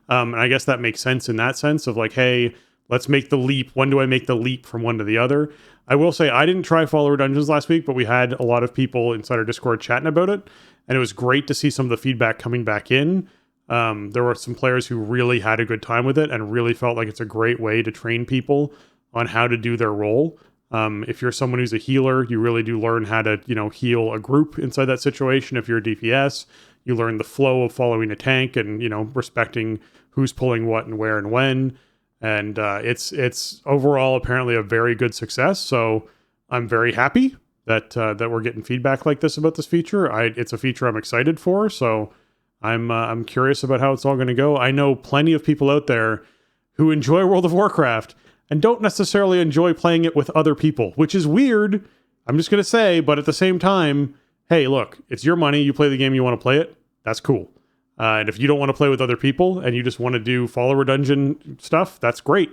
Speaker 2: And I guess that makes sense in that sense of like, hey, let's make the leap. When do I make the leap from one to the other? I will say I didn't try Follower Dungeons last week, but we had a lot of people inside our Discord chatting about it, and it was great to see some of the feedback coming back in. There were some players who really had a good time with it and really felt like it's a great way to train people on how to do their role. If you're someone who's a healer, you really do learn how to, heal a group inside that situation. If you're a DPS, you learn the flow of following a tank and, respecting who's pulling what and where and when. And it's overall apparently a very good success. So I'm very happy that we're getting feedback like this about this feature. It's a feature I'm excited for. So I'm curious about how it's all going to go. I know plenty of people out there who enjoy World of Warcraft and don't necessarily enjoy playing it with other people, which is weird. I'm just going to say, but at the same time, hey, look, it's your money. You play the game you want to play it. That's cool. And if you don't want to play with other people and you just want to do Follower Dungeon stuff, that's great.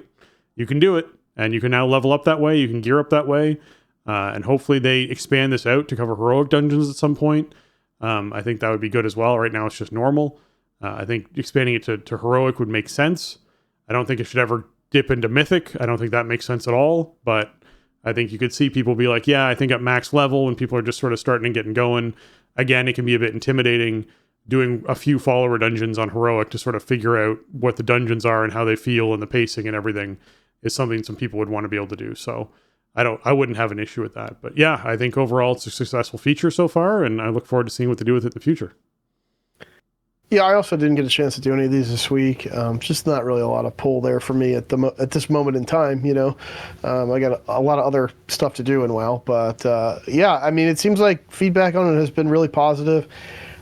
Speaker 2: You can do it. And you can now level up that way. You can gear up that way. And hopefully they expand this out to cover heroic dungeons at some point. I think that would be good as well. Right now it's just normal. I think expanding it to heroic would make sense. I don't think it should ever dip into mythic. I don't think that makes sense at all. But I think you could see people be like, yeah, I think at max level when people are just sort of starting and getting going. Again, it can be a bit intimidating. doing a few follower dungeons on heroic to sort of figure out what the dungeons are and how they feel and the pacing and everything is something some people would want to be able to do. So I wouldn't have an issue with that. But yeah, I think overall it's a successful feature so far, and I look forward to seeing what they do with it in the future.
Speaker 3: Yeah, I also didn't get a chance to do any of these this week. Just not really a lot of pull there for me at this moment in time. I got a lot of other stuff to do in WoW, but yeah, I mean, it seems like feedback on it has been really positive.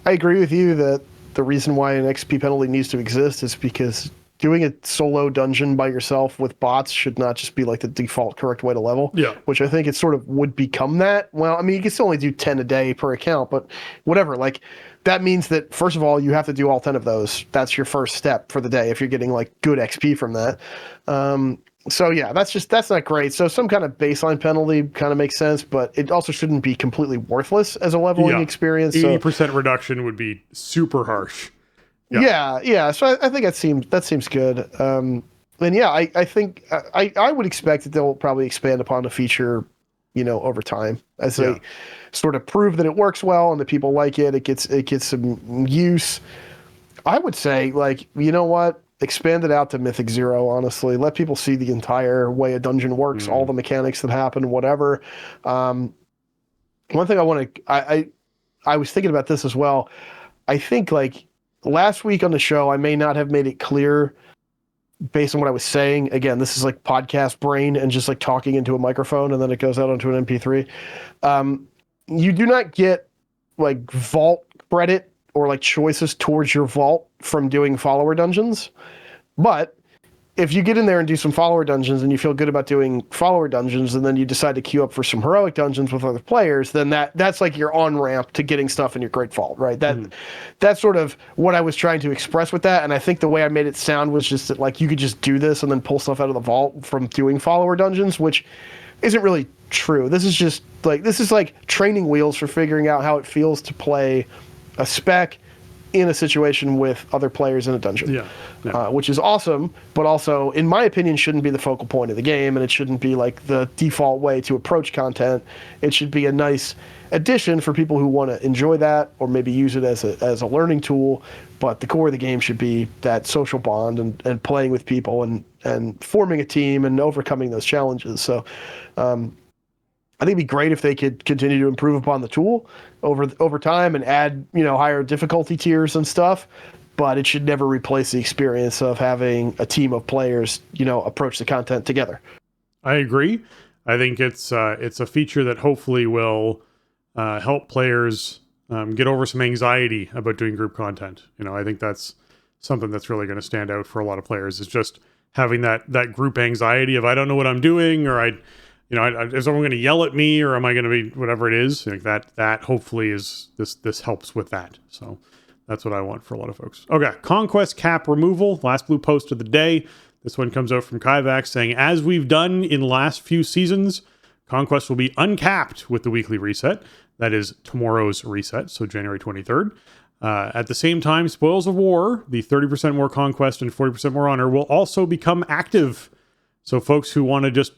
Speaker 3: I agree with you that the reason why an XP penalty needs to exist is because doing a solo dungeon by yourself with bots should not just be like the default correct way to level.
Speaker 2: Yeah.
Speaker 3: Which I think it sort of would become that. Well, I mean, you can still only do 10 a day per account, but whatever. Like, that means that, first of all, you have to do all 10 of those. That's your first step for the day if you're getting like good XP from that. So yeah, that's not great. So some kind of baseline penalty kind of makes sense, but it also shouldn't be completely worthless as a leveling experience.
Speaker 2: 80% reduction would be super harsh.
Speaker 3: Yeah. So I think that seems good. And yeah, I think I would expect that they'll probably expand upon the feature, over time as they sort of prove that it works well and that people like it. It gets some use. I would say, like, you know what? Expand it out to Mythic 0, honestly. Let people see the entire way a dungeon works, all the mechanics that happen, whatever. One thing I was thinking about this as well. I think, like, last week on the show, I may not have made it clear based on what I was saying. Again, this is like podcast brain and just like talking into a microphone and then it goes out onto an MP3. You do not get like vault credit or like choices towards your vault from doing follower dungeons. But if you get in there and do some follower dungeons and you feel good about doing follower dungeons and then you decide to queue up for some heroic dungeons with other players, then that's like your on-ramp to getting stuff in your Great Vault, right? That's sort of what I was trying to express with that. And I think the way I made it sound was just that like you could just do this and then pull stuff out of the vault from doing follower dungeons, which isn't really true. This is like training wheels for figuring out how it feels to play a spec in a situation with other players in a dungeon, which is awesome, but also, in my opinion, shouldn't be the focal point of the game, and it shouldn't be like the default way to approach content. It should be a nice addition for people who want to enjoy that, or maybe use it as a learning tool, but the core of the game should be that social bond and playing with people and forming a team and overcoming those challenges. So, I think it'd be great if they could continue to improve upon the tool over time and add, higher difficulty tiers and stuff, but it should never replace the experience of having a team of players, approach the content together.
Speaker 2: I agree. I think it's a feature that hopefully will help players get over some anxiety about doing group content. I think that's something that's really going to stand out for a lot of players, is just having that group anxiety of, I don't know what I'm doing, or is someone going to yell at me, or am I going to be whatever it is? Like that hopefully is this helps with that. So that's what I want for a lot of folks. Okay, Conquest cap removal, last blue post of the day. This one comes out from Kaivax saying, as we've done in the last few seasons, Conquest will be uncapped with the weekly reset. That is tomorrow's reset, so January 23rd. At the same time, Spoils of War, the 30% more Conquest and 40% more Honor, will also become active. So folks who want to just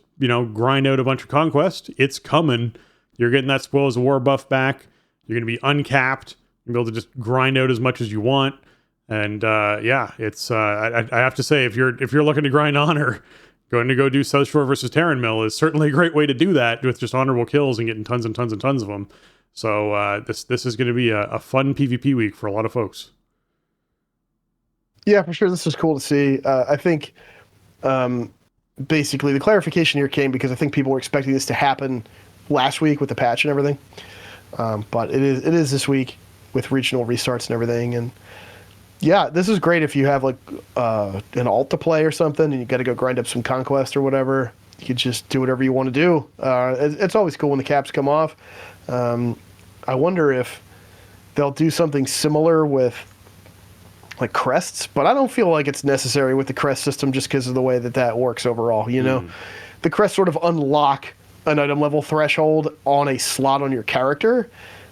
Speaker 2: grind out a bunch of Conquest, it's coming. You're getting that Spoils of War buff back. You're going to be uncapped. You'll be able to just grind out as much as you want. And it's I have to say, if you're looking to grind Honor, going to go do South Shore versus Terran Mill is certainly a great way to do that with just honorable kills and getting tons and tons and tons of them. So this is going to be a fun PvP week for a lot of folks.
Speaker 3: Yeah, for sure. This is cool to see. I think basically the clarification here came because I think people were expecting this to happen last week with the patch and everything. But it is this week with regional restarts and everything. And yeah, this is great if you have like an alt to play or something and you got to go grind up some Conquest or whatever. You can just do whatever you want to do. It's always cool when the caps come off. I wonder if they'll do something similar with like crests, but I don't feel like it's necessary with the crest system just because of the way that works overall. The crests sort of unlock an item level threshold on a slot on your character.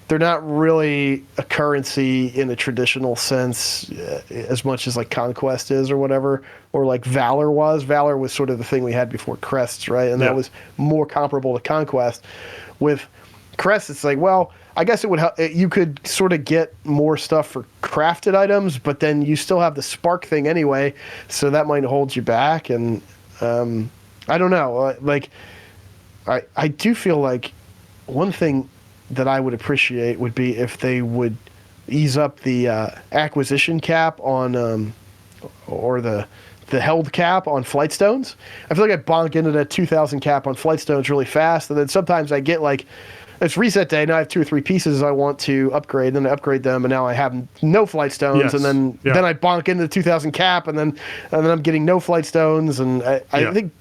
Speaker 3: They're not really a currency in a traditional sense as much as like Conquest is or whatever, or like Valor was. Valor was sort of the thing we had before crests, right? And that was more comparable to Conquest. With crests, it's like, well, I guess it would help. You could sort of get more stuff for crafted items, but then you still have the spark thing anyway, so that might hold you back. And I don't know. Like, I do feel like one thing that I would appreciate would be if they would ease up the acquisition cap on, or the held cap on Flightstones. I feel like I bonk into that 2,000 cap on Flightstones really fast, and then sometimes I get like, it's reset day, now I have 2 or 3 pieces I want to upgrade, then I upgrade them, and now I have no Flightstones,
Speaker 2: Yes.
Speaker 3: and then I bonk into the 2,000 cap, and then I'm getting no Flightstones, and I think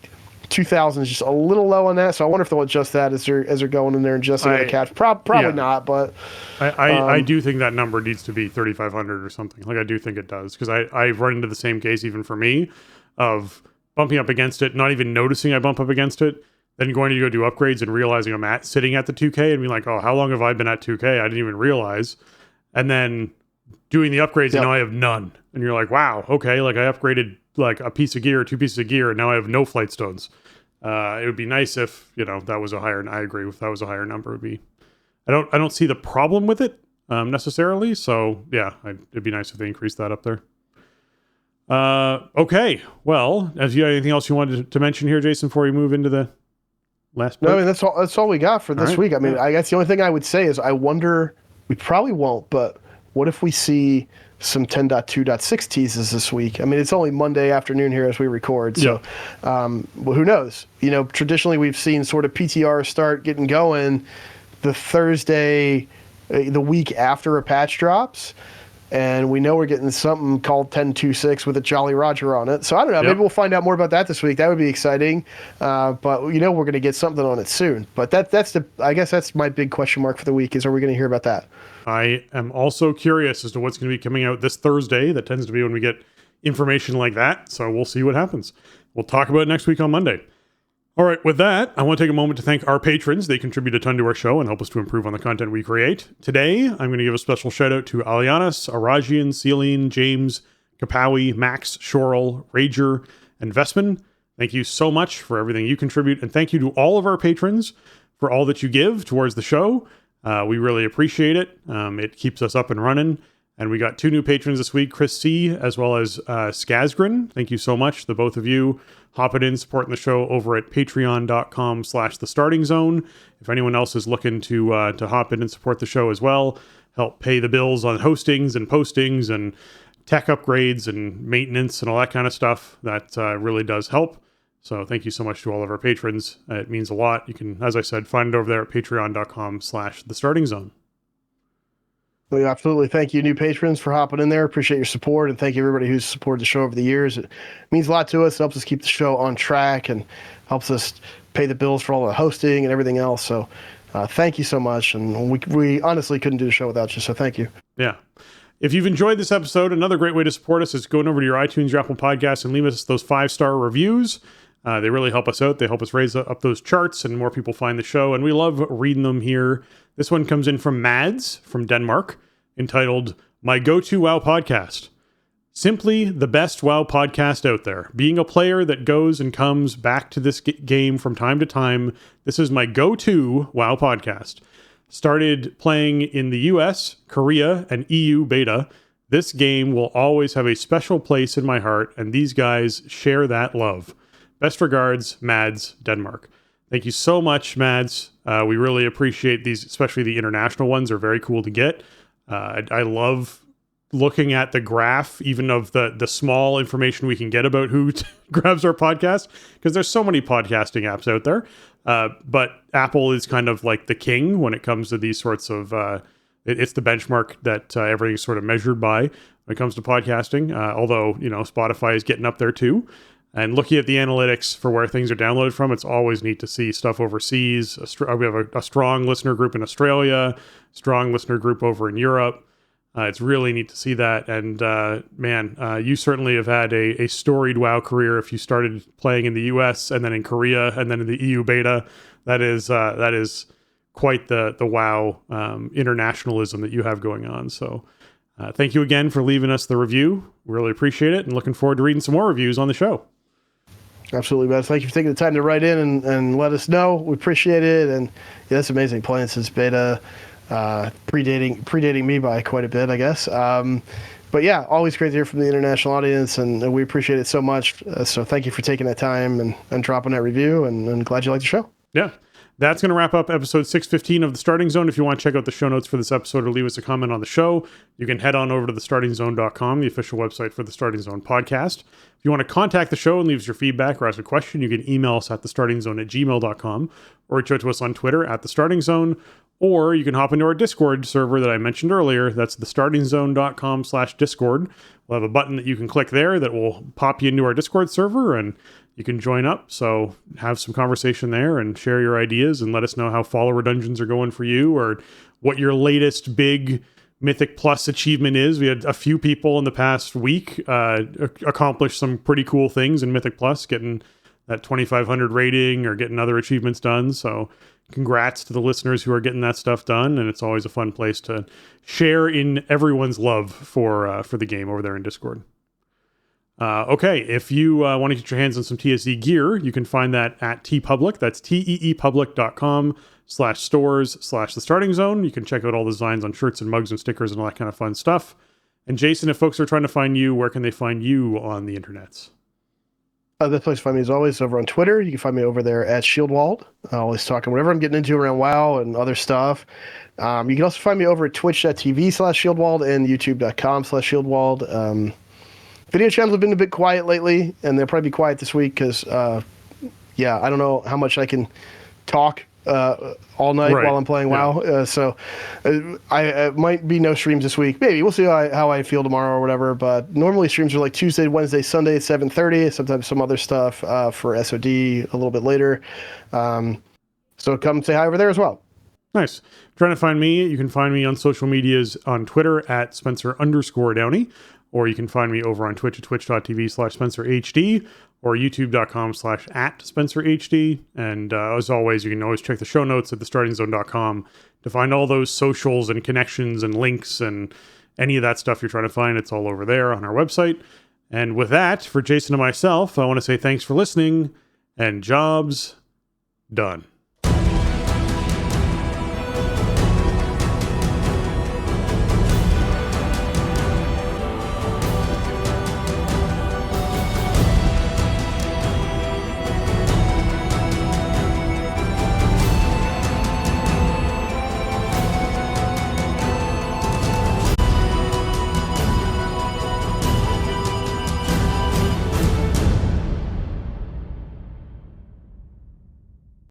Speaker 3: 2,000 is just a little low on that, so I wonder if they'll adjust that as they're going in there and adjusting the caps. Probably not, but
Speaker 2: I do think that number needs to be 3,500 or something. Like, I do think it does, because I've run into the same case even for me of bumping up against it, not even noticing I bump up against it, then going to go do upgrades and realizing I'm sitting at the 2K and being like, oh, how long have I been at 2K? I didn't even realize. And then doing the upgrades and now I have none. And you're like, wow, okay, like I upgraded like a piece of gear, 2 pieces of gear, and now I have no Flightstones. It would be nice if, that was a higher, I agree, if that was a higher number, it would be, I don't see the problem with it necessarily. So yeah, it'd be nice if they increased that up there. Okay. Well, have you got anything else you wanted to mention here, Jason, before we move into the last part?
Speaker 3: No, I mean, that's all we got for this week. I mean, I guess the only thing I would say is I wonder, we probably won't, but what if we see some 10.2.6 teases this week? I mean, it's only Monday afternoon here as we record, so well, who knows? Traditionally we've seen sort of PTR start getting going the Thursday, the week after a patch drops. And we know we're getting something called 10.2.6 with a Jolly Roger on it. So I don't know. Maybe we'll find out more about that this week. That would be exciting. But we're going to get something on it soon. But I guess that's my big question mark for the week is, are we going to hear about that?
Speaker 2: I am also curious as to what's going to be coming out this Thursday. That tends to be when we get information like that. So we'll see what happens. We'll talk about it next week on Monday. All right, with that, I want to take a moment to thank our patrons. They contribute a ton to our show and help us to improve on the content we create. Today, I'm going to give a special shout out to Alianas, Arajian, Celine, James, Kapawi, Max, Shorel, Rager, and Vestman. Thank you so much for everything you contribute, and thank you to all of our patrons for all that you give towards the show. We really appreciate it. It keeps us up and running. And we got 2 new patrons this week, Chris C. as well as Skazgrin. Thank you so much, the both of you, hopping in, supporting the show over at patreon.com/thestartingzone. If anyone else is looking to hop in and support the show as well, help pay the bills on hostings and postings and tech upgrades and maintenance and all that kind of stuff, that really does help. So thank you so much to all of our patrons. It means a lot. You can, as I said, find it over there at patreon.com/thestartingzone.
Speaker 3: Well, absolutely. Thank you, new patrons, for hopping in there. Appreciate your support, and thank you everybody who's supported the show over the years. It means a lot to us. It helps us keep the show on track and helps us pay the bills for all the hosting and everything else. So thank you so much. And we honestly couldn't do the show without you, so thank you.
Speaker 2: Yeah. If you've enjoyed this episode, another great way to support us is going over to your iTunes, your Apple Podcasts, and leave us those 5-star reviews. They really help us out. They help us raise up those charts and more people find the show. And we love reading them here. This one comes in from Mads from Denmark, entitled My Go-To WoW Podcast. Simply the best WoW podcast out there. Being a player that goes and comes back to this game from time to time, this is my go-to WoW podcast. Started playing in the US, Korea, and EU beta. This game will always have a special place in my heart, and these guys share that love. Best regards, Mads, Denmark. Thank you so much, Mads. We really appreciate these, especially the international ones are very cool to get. I love looking at the graph, even of the small information we can get about who grabs our podcast, because there's so many podcasting apps out there. But Apple is kind of like the king when it comes to these sorts of, it's the benchmark that everything's sort of measured by when it comes to podcasting. Although, Spotify is getting up there too. And looking at the analytics for where things are downloaded from, it's always neat to see stuff overseas. We have a strong listener group in Australia, strong listener group over in Europe. It's really neat to see that. And you certainly have had a storied WoW career if you started playing in the US and then in Korea and then in the EU beta. That is quite the WoW internationalism that you have going on. So thank you again for leaving us the review. We really appreciate it and looking forward to reading some more reviews on the show.
Speaker 3: Absolutely, man. Thank you for taking the time to write in and let us know. We appreciate it. And yeah, that's amazing. Playing since beta. predating me by quite a bit, I guess. But yeah, always great to hear from the international audience, and we appreciate it so much. So thank you for taking that time and dropping that review, and glad you liked the show.
Speaker 2: Yeah. That's going to wrap up episode 615 of The Starting Zone. If you want to check out the show notes for this episode or leave us a comment on the show, you can head on over to thestartingzone.com, the official website for the Starting Zone podcast. If you want to contact the show and leave us your feedback or ask a question, you can email us at thestartingzone@gmail.com or reach out to us on Twitter at thestartingzone, or you can hop into our Discord server that I mentioned earlier. That's thestartingzone.com/Discord. We'll have a button that you can click there that will pop you into our Discord server, and you can join up. So have some conversation there and share your ideas and let us know how follower dungeons are going for you or what your latest big Mythic Plus achievement is. We had a few people in the past week accomplish some pretty cool things in Mythic Plus, getting that 2,500 rating or getting other achievements done. So congrats to the listeners who are getting that stuff done. And it's always a fun place to share in everyone's love for the game over there in Discord. Okay, if you want to get your hands on some TSE gear, you can find that at TeePublic. That's teepublic.com/stores/the starting zone. You can check out all the designs on shirts and mugs and stickers and all that kind of fun stuff. And Jason, if folks are trying to find you, where can they find you on the internets?
Speaker 3: The place to find me is always over on Twitter. You can find me over there at Shieldwald. Always talking whatever I'm getting into around WoW and other stuff. You can also find me over at twitch.tv/Shieldwald and youtube.com/Shieldwald. Video channels have been a bit quiet lately, and they'll probably be quiet this week because, I don't know how much I can talk all night while I'm playing WoW. So I might be no streams this week. Maybe. We'll see how I feel tomorrow or whatever. But normally streams are like Tuesday, Wednesday, Sunday at 7:30. Sometimes some other stuff for SOD a little bit later. So come say hi over there as well.
Speaker 2: Nice. Trying to find me, you can find me on social medias on Twitter at Spencer_Downey. Or you can find me over on Twitch at twitch.tv/SpencerHD or youtube.com/@SpencerHD. And as always, you can always check the show notes at thestartingzone.com to find all those socials and connections and links and any of that stuff you're trying to find. It's all over there on our website. And with that, for Jason and myself, I want to say thanks for listening and jobs done.